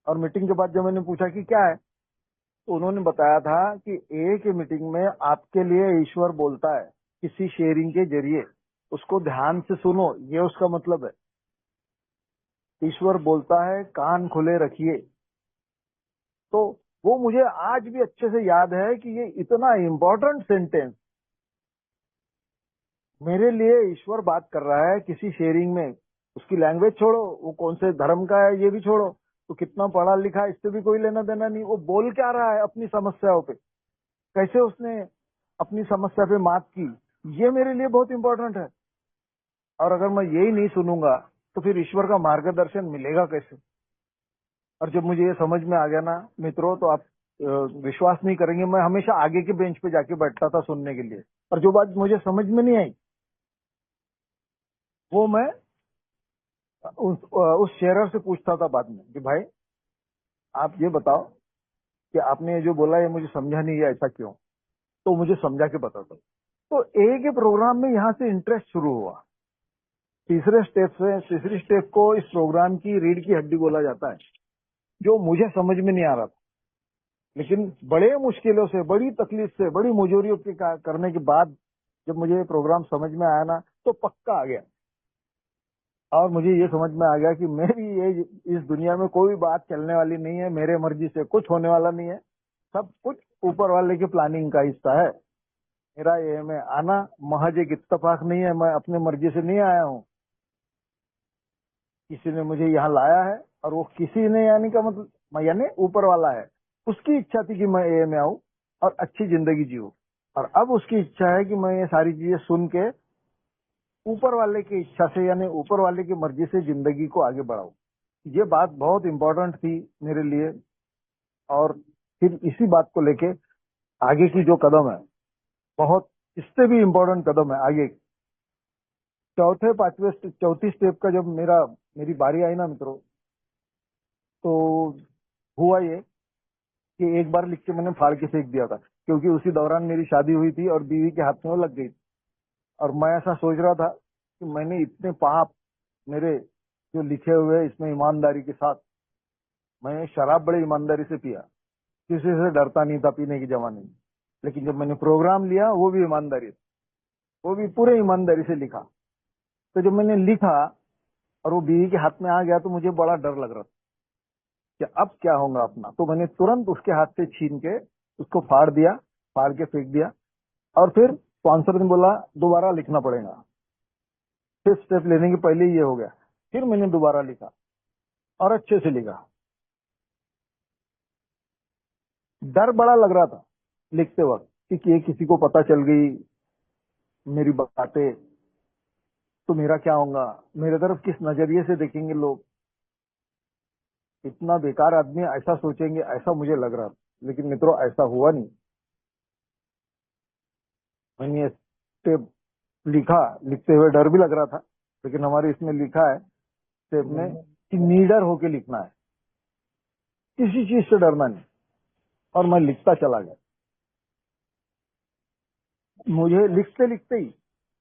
[SPEAKER 2] और मीटिंग के बाद जब मैंने पूछा कि क्या है, तो उन्होंने बताया था कि ए की मीटिंग में आपके लिए ईश्वर बोलता है किसी शेयरिंग के जरिए, उसको ध्यान से सुनो, ये उसका मतलब है। ईश्वर बोलता है, कान खुले रखिए। तो वो मुझे आज भी अच्छे से याद है कि ये इतना इम्पोर्टेंट सेंटेंस, मेरे लिए ईश्वर बात कर रहा है किसी शेयरिंग में। उसकी लैंग्वेज छोड़ो, वो कौन से धर्म का है ये भी छोड़ो, तो कितना पढ़ा लिखा है इससे भी कोई लेना देना नहीं। वो बोल क्या रहा है अपनी समस्याओं पे, कैसे उसने अपनी समस्या पे मात की, ये मेरे लिए बहुत इंपॉर्टेंट है। और अगर मैं यही नहीं सुनूंगा तो फिर ईश्वर का मार्गदर्शन मिलेगा कैसे? और जब मुझे ये समझ में आ गया ना मित्रों, तो आप विश्वास नहीं करेंगे, मैं हमेशा आगे के बेंच पे जाके बैठता था सुनने के लिए। और जो बात मुझे समझ में नहीं आई वो मैं उस शेयरर से पूछता था बाद में कि भाई आप ये बताओ कि आपने ये जो बोला ये मुझे समझा नहीं है, ऐसा क्यों? तो मुझे समझा के बताता। तो ए के प्रोग्राम में यहाँ से इंटरेस्ट शुरू हुआ। तीसरी स्टेप को इस प्रोग्राम की रीढ़ की हड्डी बोला जाता है, जो मुझे समझ में नहीं आ रहा था। लेकिन बड़े मुश्किलों से, बड़ी तकलीफ से, बड़ी मुजोरियों के करने के बाद जब मुझे ये प्रोग्राम समझ में आया ना, तो पक्का आ गया। और मुझे ये समझ में आ गया कि मेरी ये इस दुनिया में कोई बात चलने वाली नहीं है, मेरे मर्जी से कुछ होने वाला नहीं है, सब कुछ ऊपर वाले की प्लानिंग का हिस्सा है। मेरा ये में आना महज एक इत्तेफाक नहीं है, मैं अपने मर्जी से नहीं आया हूँ, किसी ने मुझे यहाँ लाया है। और वो किसी ने यानी का मतलब यानी ऊपर वाला है, उसकी इच्छा थी कि मैं ए में आऊँ और अच्छी जिंदगी जीऊँ। और अब उसकी इच्छा है कि मैं ये सारी चीजें सुन के ऊपर वाले की इच्छा से यानी ऊपर वाले की मर्जी से जिंदगी को आगे बढ़ाऊं। ये बात बहुत इंपॉर्टेंट थी मेरे लिए। और फिर इसी बात को लेके आगे की जो कदम है, बहुत इससे भी इम्पोर्टेंट कदम है आगे। चौथी स्टेप का जब मेरी बारी आई ना मित्रों, तो हुआ ये कि एक बार लिख के मैंने फाड़ के फेंक दिया था, क्योंकि उसी दौरान मेरी शादी हुई थी और बीवी के हाथ में वो लग गई। और मैं ऐसा सोच रहा था कि मैंने इतने पाप मेरे जो लिखे हुए हैं इसमें ईमानदारी के साथ, मैं शराब बड़े ईमानदारी से पिया, किसी से डरता नहीं था पीने के जमाने में। लेकिन जब मैंने प्रोग्राम लिया वो भी ईमानदारी, वो भी पूरे ईमानदारी से लिखा। तो जब मैंने लिखा और वो बीवी के हाथ में आ गया तो मुझे बड़ा डर लग रहा था कि अब क्या होगा अपना। तो मैंने तुरंत उसके हाथ से छीन के उसको फाड़ दिया, फाड़ के फेंक दिया। और फिर स्पॉन्सर ने बोला दोबारा लिखना पड़ेगा। फिर स्टेप लेने के पहले ही ये हो गया। फिर मैंने दोबारा लिखा और अच्छे से लिखा। डर बड़ा लग रहा था लिखते वक्त कि ये किसी को पता चल गई मेरी बातें तो मेरा क्या होगा, मेरे तरफ किस नजरिए से देखेंगे लोग, इतना बेकार आदमी ऐसा सोचेंगे, ऐसा मुझे लग रहा था। लेकिन मित्रों ऐसा हुआ नहीं। मैंने स्टेप लिखा, लिखते हुए डर भी लग रहा था, लेकिन हमारे इसमें लिखा है स्टेप में कि निडर होके लिखना है, किसी चीज से डरना नहीं। और मैं लिखता चला गया। मुझे लिखते लिखते ही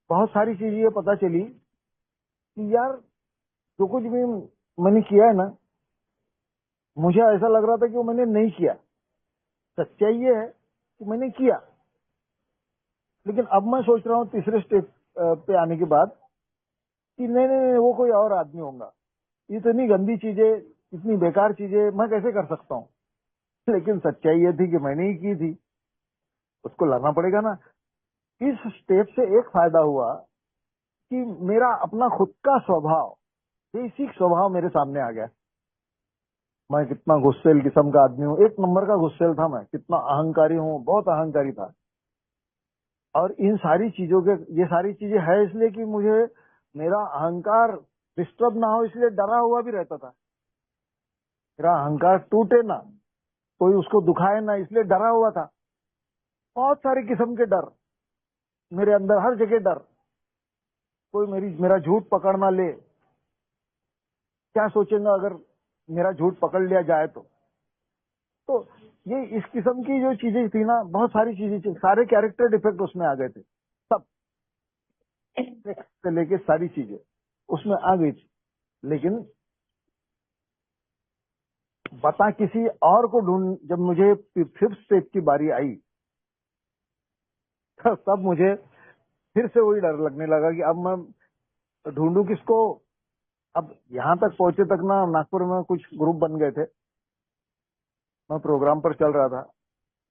[SPEAKER 2] बहुत सारी चीजें ये पता चली कि यार जो कुछ भी मैंने किया है ना, मुझे ऐसा लग रहा था कि वो मैंने नहीं किया। सच्चाई ये है कि मैंने किया। लेकिन अब मैं सोच रहा हूँ तीसरे स्टेप पे आने के बाद कि नहीं नहीं नहीं, वो कोई और आदमी होगा। इतनी गंदी चीजें, इतनी बेकार चीजें मैं कैसे कर सकता हूँ? लेकिन सच्चाई ये थी कि मैंने ही की थी, उसको लाना पड़ेगा ना। इस स्टेप से एक फायदा हुआ कि मेरा अपना खुद का स्वभाव, बेसिक स्वभाव मेरे सामने आ गया। मैं कितना गुस्सेल किस्म का आदमी हूँ, एक नंबर का गुस्सेल था मैं। कितना अहंकारी हूँ, बहुत अहंकारी था। और इन सारी चीजों के, ये सारी चीजें है इसलिए कि मुझे मेरा अहंकार डिस्टर्ब ना हो, इसलिए डरा हुआ भी रहता था। मेरा अहंकार टूटे ना, कोई उसको दुखाए ना, इसलिए डरा हुआ था। बहुत सारे किस्म के डर मेरे अंदर, हर जगह डर। कोई मेरा झूठ पकड़ ना ले, क्या सोचेंगे अगर मेरा झूठ पकड़ लिया जाए तो ये इस किस्म की जो चीजें थी ना, बहुत सारी चीजें थी, सारे कैरेक्टर डिफेक्ट उसमें आ गए थे, सब से लेके सारी चीजें उसमें आ गई थी। लेकिन बता किसी और को ढूंढ, जब मुझे फिफ्थ स्टेप की बारी आई तब मुझे फिर से वही डर लगने लगा कि अब मैं ढूंढूं किसको। अब यहाँ तक पहुंचे तक ना, नागपुर में कुछ ग्रुप बन गए थे, मैं प्रोग्राम पर चल रहा था,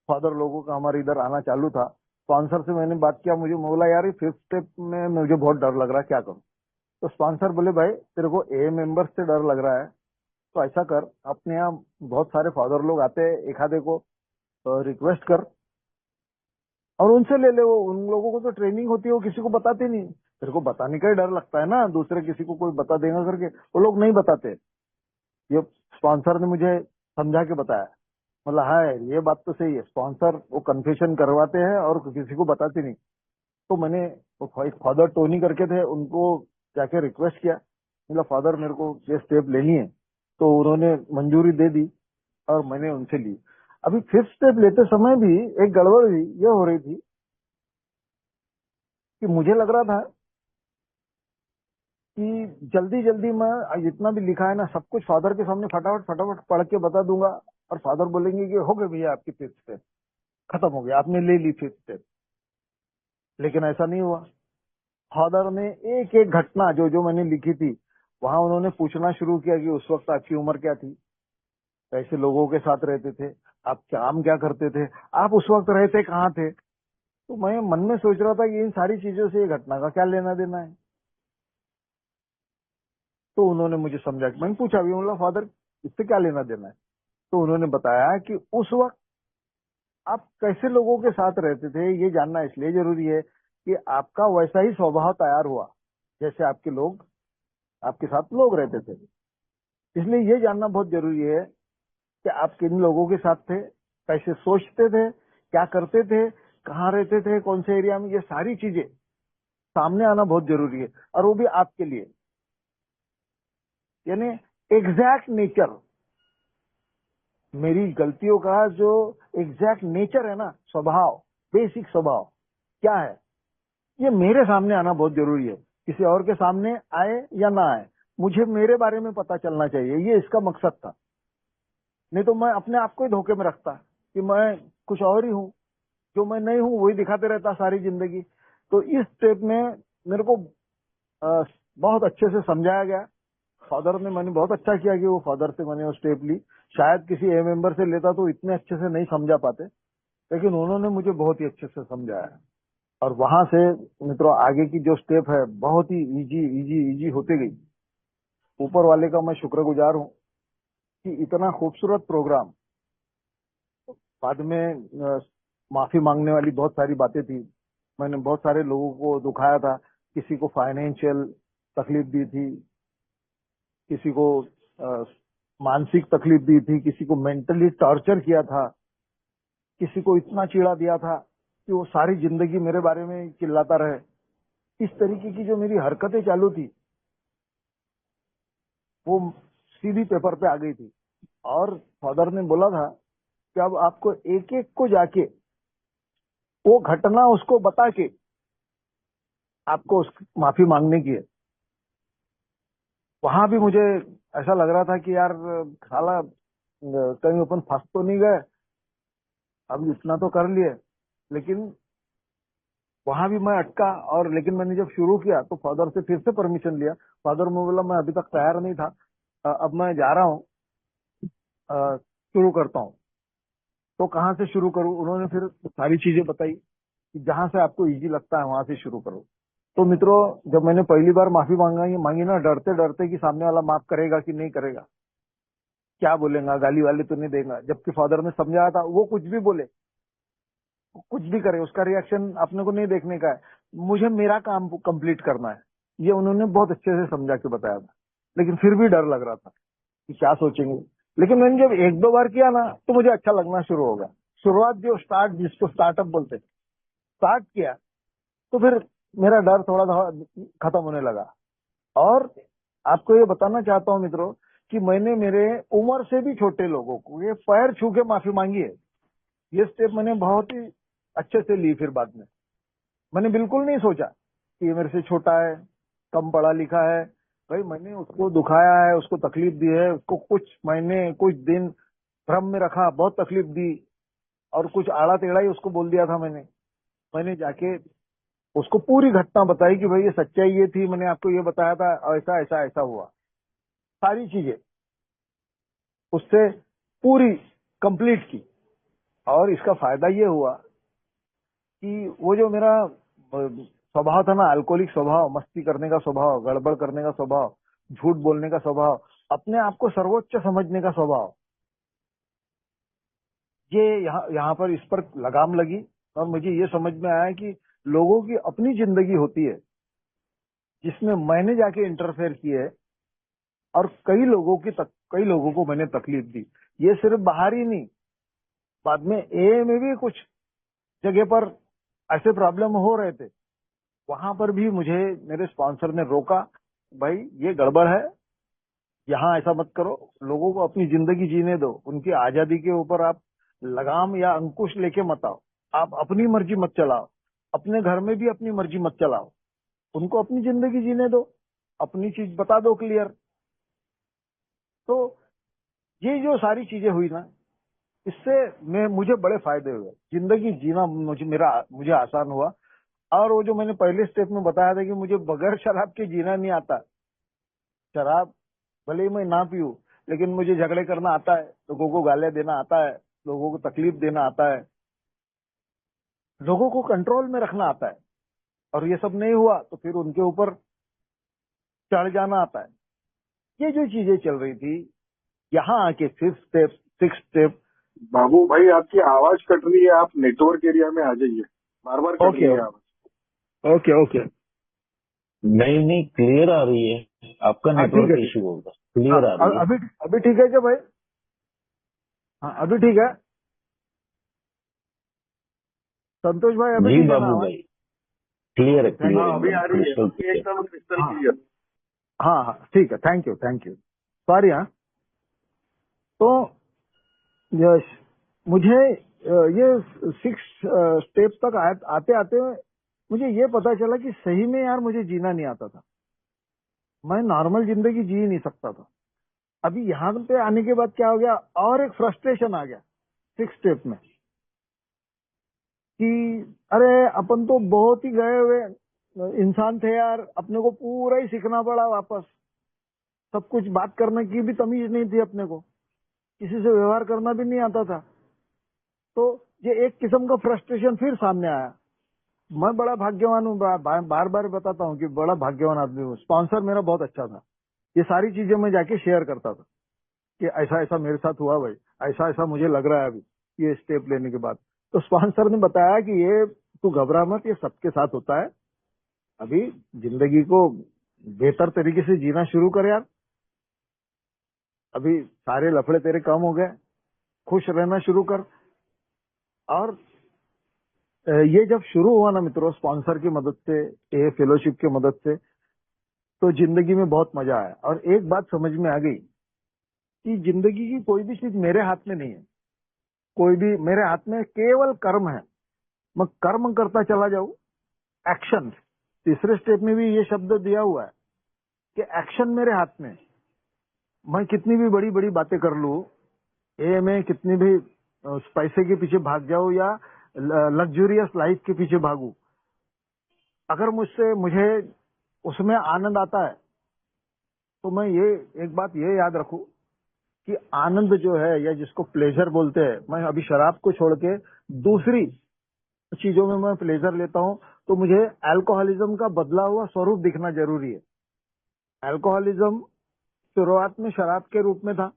[SPEAKER 2] फादर लोगों का हमारे इधर आना चालू था। स्पॉन्सर से मैंने बात किया, मुझे बोला यार ये फिफ्थ स्टेप में मुझे बहुत डर लग रहा है, क्या करूं। तो स्पॉन्सर बोले भाई तेरे को ए मेंबर्स से डर लग रहा है तो ऐसा कर, अपने यहाँ बहुत सारे फादर लोग आते हैं, एक आधे को रिक्वेस्ट कर और उनसे ले ले। वो उन लोगों को तो ट्रेनिंग होती है, वो किसी को बताते नहीं। तेरे को बताने का ही डर लगता है ना, दूसरे किसी को कोई बता देगा करके, वो लोग नहीं बताते। ये स्पॉन्सर ने मुझे समझा के बताया, मतलब है ये बात तो सही है, स्पॉन्सर वो कन्फेशन करवाते हैं और किसी को बताते नहीं। तो मैंने एक फादर टोनी करके थे, उनको जाके रिक्वेस्ट किया, मतलब फादर मेरे को ये स्टेप लेनी है, तो उन्होंने मंजूरी दे दी और मैंने उनसे ली। अभी फिफ्थ स्टेप लेते समय भी एक गड़बड़ हुई, ये हो रही थी कि मुझे लग रहा था कि जल्दी जल्दी मैं जितना भी लिखा है ना सब कुछ फादर के सामने फटाफट फटाफट पढ़ के बता दूंगा और फादर बोलेंगे कि हो गए भैया आपकी फिफ्थ स्टेप, खत्म हो गया, आपने ले ली फिफ्थ स्टेप। लेकिन ऐसा नहीं हुआ। फादर ने एक एक घटना जो जो मैंने लिखी थी वहां उन्होंने पूछना शुरू किया कि उस वक्त आपकी उम्र क्या थी, कैसे लोगों के साथ रहते थे, आप काम क्या करते थे, आप उस वक्त रहते कहाँ थे। तो मैं मन में सोच रहा था कि इन सारी चीजों से ये घटना का क्या लेना देना है। तो उन्होंने मुझे समझा, मैंने पूछा भी, बोला फादर इससे क्या लेना देना है। तो उन्होंने बताया कि उस वक्त आप कैसे लोगों के साथ रहते थे, ये जानना इसलिए जरूरी है कि आपका वैसा ही स्वभाव तैयार हुआ जैसे आपके साथ लोग रहते थे। इसलिए ये जानना बहुत जरूरी है कि आप किन लोगों के साथ थे, कैसे सोचते थे, क्या करते थे, कहाँ रहते थे, कौन से एरिया में, ये सारी चीजें सामने आना बहुत जरूरी है। और वो भी आपके लिए, यानी एग्जैक्ट नेचर, मेरी गलतियों का जो एग्जैक्ट नेचर है ना, स्वभाव, बेसिक स्वभाव क्या है, ये मेरे सामने आना बहुत जरूरी है। किसी और के सामने आए या ना आए, मुझे मेरे बारे में पता चलना चाहिए, ये इसका मकसद था। नहीं तो मैं अपने आप को ही धोखे में रखता कि मैं कुछ और ही हूँ, जो मैं नहीं हूँ वही दिखाते रहता सारी जिंदगी। तो इस स्टेप में मेरे को बहुत अच्छे से समझाया गया फादर ने। मैंने बहुत अच्छा किया कि वो फादर से मैंने वो स्टेप ली। शायद किसी ए मेंबर से लेता तो इतने अच्छे से नहीं समझा पाते, लेकिन उन्होंने मुझे बहुत ही अच्छे से समझाया। और वहां से मित्रों आगे की जो स्टेप है बहुत ही इजी इजी इजी होते गई। ऊपर वाले का मैं शुक्रगुजार हूँ कि इतना खूबसूरत प्रोग्राम। बाद में माफी मांगने वाली बहुत सारी बातें थी, मैंने बहुत सारे लोगों को दुखाया था, किसी को फाइनेंशियल तकलीफ दी थी, किसी को मानसिक तकलीफ दी थी, किसी को मेंटली टॉर्चर किया था, किसी को इतना चिढ़ा दिया था कि वो सारी जिंदगी मेरे बारे में चिल्लाता रहे। इस तरीके की जो मेरी हरकतें चालू थी वो सीधी पेपर पे आ गई थी। और फादर ने बोला था कि अब आपको एक एक को जाके वो घटना उसको बता के आपको माफी मांगने की है। वहां भी मुझे ऐसा लग रहा था कि यार साला कहीं अपन फंस तो नहीं गए, अब इतना तो कर लिए। लेकिन वहां भी मैं अटका, और लेकिन मैंने जब शुरू किया तो फादर से फिर से परमिशन लिया। फादर ने बोला मैं अभी तक तैयार नहीं था, अब मैं जा रहा हूँ, शुरू करता हूँ। तो कहाँ से शुरू करूँ, उन्होंने फिर सारी चीजें बताई कि जहां से आपको इजी लगता है वहां से शुरू करो। तो मित्रों जब मैंने पहली बार माफी मांगी ना, डरते डरते कि सामने वाला माफ करेगा कि नहीं करेगा, क्या बोलेगा, गाली वाली तो नहीं देगा। जबकि फादर ने समझाया था वो कुछ भी बोले, कुछ भी करे, उसका रिएक्शन अपने को नहीं देखने का है, मुझे मेरा काम कंप्लीट करना है। ये उन्होंने बहुत अच्छे से समझा के बताया था। लेकिन फिर भी डर लग रहा था कि क्या सोचेंगे। लेकिन मैंने जब एक दो बार किया ना तो मुझे अच्छा लगना शुरू हो गया। शुरुआत जो जिसको स्टार्टअप बोलते, स्टार्ट किया तो फिर मेरा डर थोड़ा थोड़ा खत्म होने लगा। और आपको ये बताना चाहता हूँ मित्रों कि मैंने मेरे उम्र से भी छोटे लोगों को ये पैर छू के माफी मांगी है। ये स्टेप मैंने बहुत ही अच्छे से ली। फिर बाद में मैंने बिल्कुल नहीं सोचा कि ये मेरे से छोटा है, कम पढ़ा लिखा है। भाई मैंने उसको दुखाया है, उसको तकलीफ दी है, उसको कुछ महीने कुछ दिन भ्रम में रखा, बहुत तकलीफ दी, और कुछ आड़ा टेढ़ा ही उसको बोल दिया था। मैंने जाके उसको पूरी घटना बताई कि भाई ये सच्चाई ये थी, मैंने आपको ये बताया था, ऐसा ऐसा ऐसा हुआ। सारी चीजें उससे पूरी कंप्लीट की। और इसका फायदा ये हुआ कि वो जो मेरा स्वभाव था ना, अल्कोहलिक स्वभाव, मस्ती करने का स्वभाव, गड़बड़ करने का स्वभाव, झूठ बोलने का स्वभाव, अपने आप को सर्वोच्च समझने का स्वभाव, ये यहाँ पर इस पर लगाम लगी। और मुझे ये समझ में आया कि लोगों की अपनी जिंदगी होती है जिसमें मैंने जाके इंटरफेयर किए है, और कई लोगों को मैंने तकलीफ दी। ये सिर्फ बाहर ही नहीं, बाद में ए में भी कुछ जगह पर ऐसे प्रॉब्लम हो रहे थे, वहां पर भी मुझे मेरे स्पॉन्सर ने रोका। भाई ये गड़बड़ है, यहाँ ऐसा मत करो, लोगों को अपनी जिंदगी जीने दो, उनकी आजादी के ऊपर आप लगाम या अंकुश लेके मत आओ, आप अपनी मर्जी मत चलाओ, अपने घर में भी अपनी मर्जी मत चलाओ, उनको अपनी जिंदगी जीने दो, अपनी चीज बता दो क्लियर। तो ये जो सारी चीजें हुई ना, इससे मुझे बड़े फायदे हुए, जिंदगी जीना मुझे आसान हुआ। और वो जो मैंने पहले स्टेप में बताया था कि मुझे बगैर शराब के जीना नहीं आता। शराब भले ही मैं ना पीऊं, लेकिन मुझे झगड़े करना आता है, लोगों को गालियां देना आता है, लोगों को तकलीफ देना आता है, लोगों को कंट्रोल में रखना आता है। और ये सब नहीं हुआ तो फिर उनके ऊपर चढ़ जाना आता है। ये जो चीजें चल रही थी, यहाँ आके फिफ्थ स्टेप, सिक्स स्टेप।
[SPEAKER 4] बाबू भाई आपकी आवाज कट रही है, आप नेटवर्क एरिया में आ जाइए, बार बार कट रही है आवाज।
[SPEAKER 2] Okay okay.
[SPEAKER 1] नहीं नहीं, क्लियर आ रही है। आपका
[SPEAKER 2] हाँ, ठीक
[SPEAKER 1] नेटवर्क
[SPEAKER 2] है।
[SPEAKER 1] इशू होगा, क्लियर आ रही है।
[SPEAKER 2] अभी ठीक है क्या भाई? हाँ अभी ठीक है। संतोष भाई अभी
[SPEAKER 1] जी
[SPEAKER 2] ठीक है ना
[SPEAKER 1] बाबू
[SPEAKER 2] आवाज?
[SPEAKER 1] भाई, क्लियर है,
[SPEAKER 2] ओके, थैंक
[SPEAKER 1] क्लियर
[SPEAKER 2] यू।
[SPEAKER 4] अभी आ रही है,
[SPEAKER 1] क्रिस्टल क्लियर।
[SPEAKER 4] एकदम क्रिस्टल
[SPEAKER 2] हाँ
[SPEAKER 4] क्लियर।
[SPEAKER 2] हाँ हाँ, ठीक है, थैंक यू सॉरी। हाँ, तो यस, मुझे ये सिक्स स्टेप तक आते आते मुझे ये पता चला कि सही में यार मुझे जीना नहीं आता था, मैं नॉर्मल जिंदगी जी नहीं सकता था। अभी यहाँ पे आने के बाद क्या हो गया, और एक फ्रस्ट्रेशन आ गया सिक्स स्टेप में कि अरे अपन तो बहुत ही गए हुए इंसान थे यार, अपने को पूरा ही सीखना पड़ा वापस। सब कुछ बात करने की भी तमीज नहीं थी अपने को, किसी से व्यवहार करना भी नहीं आता था। तो ये एक किस्म का फ्रस्ट्रेशन फिर सामने आया। मैं बड़ा भाग्यवान हूँ, बार बार बताता हूँ कि बड़ा भाग्यवान आदमी हूँ। स्पॉन्सर मेरा बहुत अच्छा था, ये सारी चीजें मैं जाके शेयर करता था कि ऐसा ऐसा मेरे साथ हुआ भाई, ऐसा ऐसा मुझे लग रहा है अभी ये स्टेप लेने के बाद। तो स्पॉन्सर ने बताया कि ये तू घबरा मत, ये सबके साथ होता है, अभी जिंदगी को बेहतर तरीके से जीना शुरू कर यार, अभी सारे लफड़े तेरे कम हो गए, खुश रहना शुरू कर। और ये जब शुरू हुआ ना मित्रों, स्पॉन्सर की मदद से, ये फेलोशिप की मदद से, तो जिंदगी में बहुत मजा आया। और एक बात समझ में आ गई कि जिंदगी की कोई भी चीज मेरे हाथ में नहीं है, कोई भी मेरे हाथ में केवल कर्म है। मैं कर्म करता चला जाऊं, एक्शन। तीसरे स्टेप में भी ये शब्द दिया हुआ है कि एक्शन मेरे हाथ में। मैं कितनी भी बड़ी बड़ी बातें कर लूं, ये मैं कितनी भी पैसे के पीछे भाग जाऊं या लग्जूरियस लाइफ के पीछे भागूं, अगर मुझे उसमें आनंद आता है, तो मैं ये एक बात ये याद रखूं कि आनंद जो है, या जिसको प्लेजर बोलते हैं, मैं अभी शराब को छोड़ के दूसरी चीजों में मैं प्लेजर लेता हूं, तो मुझे अल्कोहलिज्म का बदला हुआ स्वरूप दिखना जरूरी है। अल्कोहलिज्म शुरुआत में शराब के रूप में था,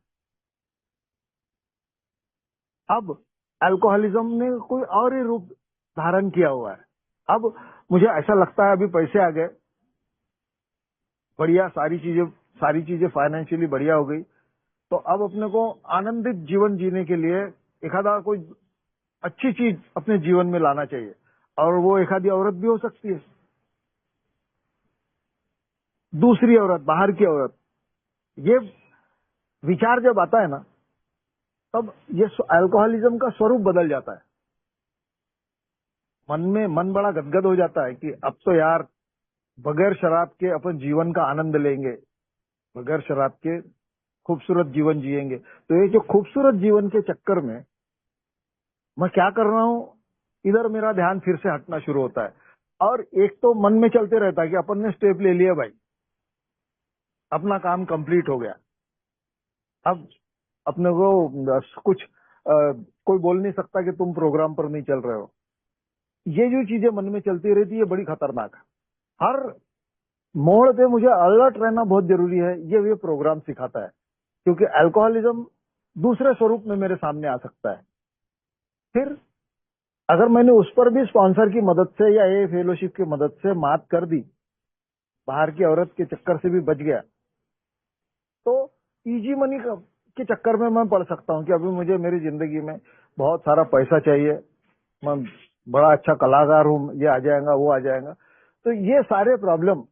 [SPEAKER 2] अब अल्कोहलिज्म ने कोई और ही रूप धारण किया हुआ है। अब मुझे ऐसा लगता है अभी पैसे आ गए, बढ़िया, सारी चीजें फाइनेंशियली बढ़िया हो गई, तो अब अपने को आनंदित जीवन जीने के लिए एखादा कोई अच्छी चीज अपने जीवन में लाना चाहिए। और वो एखादी औरत भी हो सकती है, दूसरी औरत, बाहर की औरत, ये विचार जब आता है ना, तब ये अल्कोहलिज्म का स्वरूप बदल जाता है। मन बड़ा गदगद हो जाता है कि अब तो यार बगैर शराब के अपन जीवन का आनंद लेंगे, बगैर शराब के खूबसूरत जीवन जिएंगे। तो ये जो खूबसूरत जीवन के चक्कर में मैं क्या कर रहा हूं, इधर मेरा ध्यान फिर से हटना शुरू होता है। और एक तो मन में चलते रहता है कि अपन ने स्टेप ले लिया भाई, अपना काम कंप्लीट हो गया, अब अपने को कुछ कोई बोल नहीं सकता कि तुम प्रोग्राम पर नहीं चल रहे हो। ये जो चीजें मन में चलती रहती है बड़ी खतरनाक है। हर मोड़ पे मुझे अलर्ट रहना बहुत जरूरी है, ये प्रोग्राम सिखाता है। क्योंकि अल्कोहलिज्म दूसरे स्वरूप में मेरे सामने आ सकता है। फिर अगर मैंने उस पर भी स्पॉन्सर की मदद से या ए फेलोशिप की मदद से मात कर दी, बाहर की औरत के चक्कर से भी बच गया, तो इजी मनी के चक्कर में मैं पड़ सकता हूं कि अभी मुझे मेरी जिंदगी में बहुत सारा पैसा चाहिए, मैं बड़ा अच्छा कलाकार हूं, ये आ जाएगा वो आ जाएगा। तो ये सारे प्रॉब्लम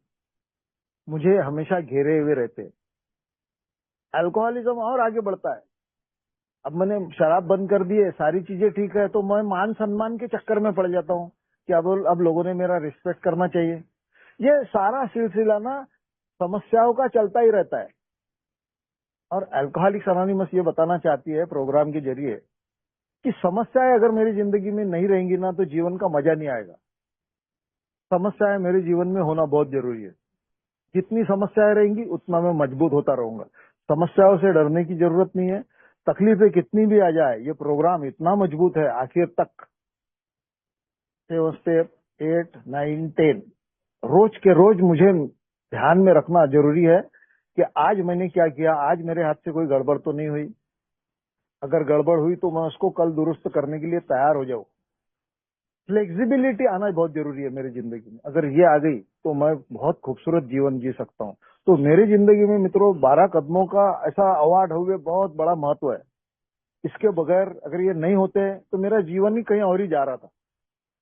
[SPEAKER 2] मुझे हमेशा घेरे हुए रहते हैं। अल्कोहलिज्म और आगे बढ़ता है। अब मैंने शराब बंद कर दी है, सारी चीजें ठीक है, तो मैं मान सम्मान के चक्कर में पड़ जाता हूँ कि अब लोगों ने मेरा रिस्पेक्ट करना चाहिए। ये सारा सिलसिला ना समस्याओं का चलता ही रहता है। और अल्कोहलिक्स अनोनिमस ये बताना चाहती है प्रोग्राम के जरिए कि समस्याएं अगर मेरी जिंदगी में नहीं रहेंगी ना, तो जीवन का मजा नहीं आएगा। समस्याएं मेरे जीवन में होना बहुत जरूरी है। जितनी समस्याएं रहेंगी उतना मैं मजबूत होता रहूंगा। समस्याओं से डरने की जरूरत नहीं है। तकलीफें कितनी भी आ जाए, ये प्रोग्राम इतना मजबूत है आखिर तक। 7 स्टेप 8 9 10 रोज के रोज मुझे ध्यान में रखना जरूरी है कि आज मैंने क्या किया, आज मेरे हाथ से कोई गड़बड़ तो नहीं हुई। अगर गड़बड़ हुई तो मैं उसको कल दुरुस्त करने के लिए तैयार हो जाऊं। फ्लेक्सिबिलिटी आना बहुत जरूरी है मेरी जिंदगी में। अगर ये आ गई तो मैं बहुत खूबसूरत जीवन जी सकता हूँ। तो मेरी जिंदगी में मित्रों 12 कदमों का ऐसा अवार्ड हुए बहुत बड़ा महत्व है। इसके बगैर अगर ये नहीं होते तो मेरा जीवन ही कहीं और ही जा रहा था।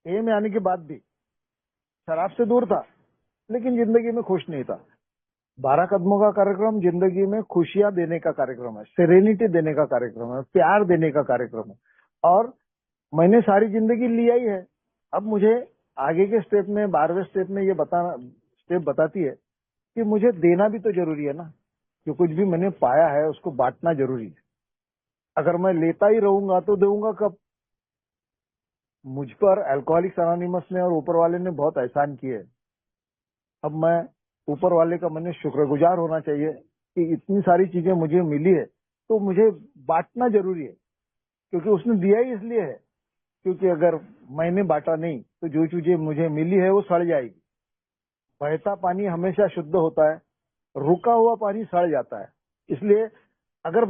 [SPEAKER 2] ए में आने के बाद भी शराब से दूर था, लेकिन जिंदगी में खुश नहीं था। 12 कदमों का कार्यक्रम जिंदगी में खुशियां देने का कार्यक्रम है, सेरेनिटी देने का कार्यक्रम है, प्यार देने का कार्यक्रम है। और मैंने सारी जिंदगी लिया ही है। अब मुझे आगे के स्टेप में 12वें स्टेप में ये स्टेप बताती है कि मुझे देना भी तो जरूरी है ना। जो कुछ भी मैंने पाया है उसको बांटना जरूरी है। अगर मैं लेता ही रहूंगा तो दूंगा कब। मुझ पर अल्कोहलिक्स अनोनिमस ने और ऊपर वाले ने बहुत एहसान किए। अब मैं ऊपर वाले का मैंने शुक्रगुजार होना चाहिए कि इतनी सारी चीजें मुझे मिली है, तो मुझे बांटना जरूरी है। क्योंकि उसने दिया ही इसलिए है, क्योंकि अगर मैंने बांटा नहीं तो जो चीजें मुझे मिली है वो सड़ जाएगी। बहता पानी हमेशा शुद्ध होता है, रुका हुआ पानी सड़ जाता है। इसलिए अगर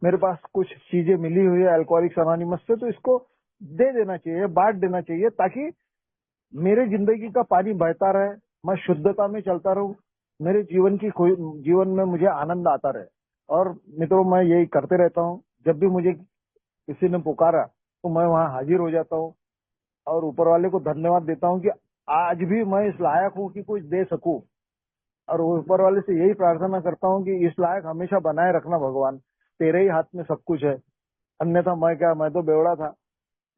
[SPEAKER 2] मेरे पास कुछ चीजें मिली हुई है अल्कोहलिक्स अनोनिमस से, तो इसको दे देना चाहिए, बांट देना चाहिए, ताकि मेरे जिंदगी का पानी बहता रहे, मैं शुद्धता में चलता रहूं, मेरे जीवन में मुझे आनंद आता रहे। और मित्रों मैं यही करते रहता हूं। जब भी मुझे किसी ने पुकारा तो मैं वहां हाजिर हो जाता हूं और ऊपर वाले को धन्यवाद देता हूं कि आज भी मैं इस लायक हूं कि कुछ दे सकूं। और ऊपर वाले से यही प्रार्थना करता हूं कि इस लायक हमेशा बनाए रखना भगवान, तेरे ही हाथ में सब कुछ है। अन्यथा मैं तो बेवड़ा था,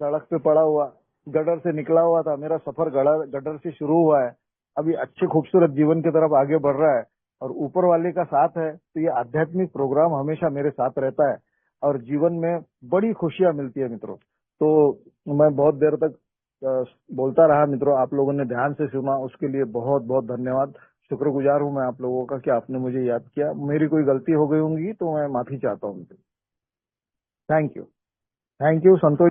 [SPEAKER 2] सड़क पे पड़ा हुआ, गटर से निकला हुआ था। मेरा सफर गटर से शुरू हुआ है, अभी अच्छे खूबसूरत जीवन की तरफ आगे बढ़ रहा है। और ऊपर वाले का साथ है तो ये आध्यात्मिक प्रोग्राम हमेशा मेरे साथ रहता है और जीवन में बड़ी खुशियां मिलती है मित्रों। तो मैं बहुत देर तक बोलता रहा मित्रों, आप लोगों ने ध्यान से सुना, उसके लिए बहुत बहुत धन्यवाद। शुक्रगुजार हूं मैं आप लोगों का कि आपने मुझे याद किया। मेरी कोई गलती हो गई होंगी तो मैं माफी चाहता हूँ। Thank you Santosh.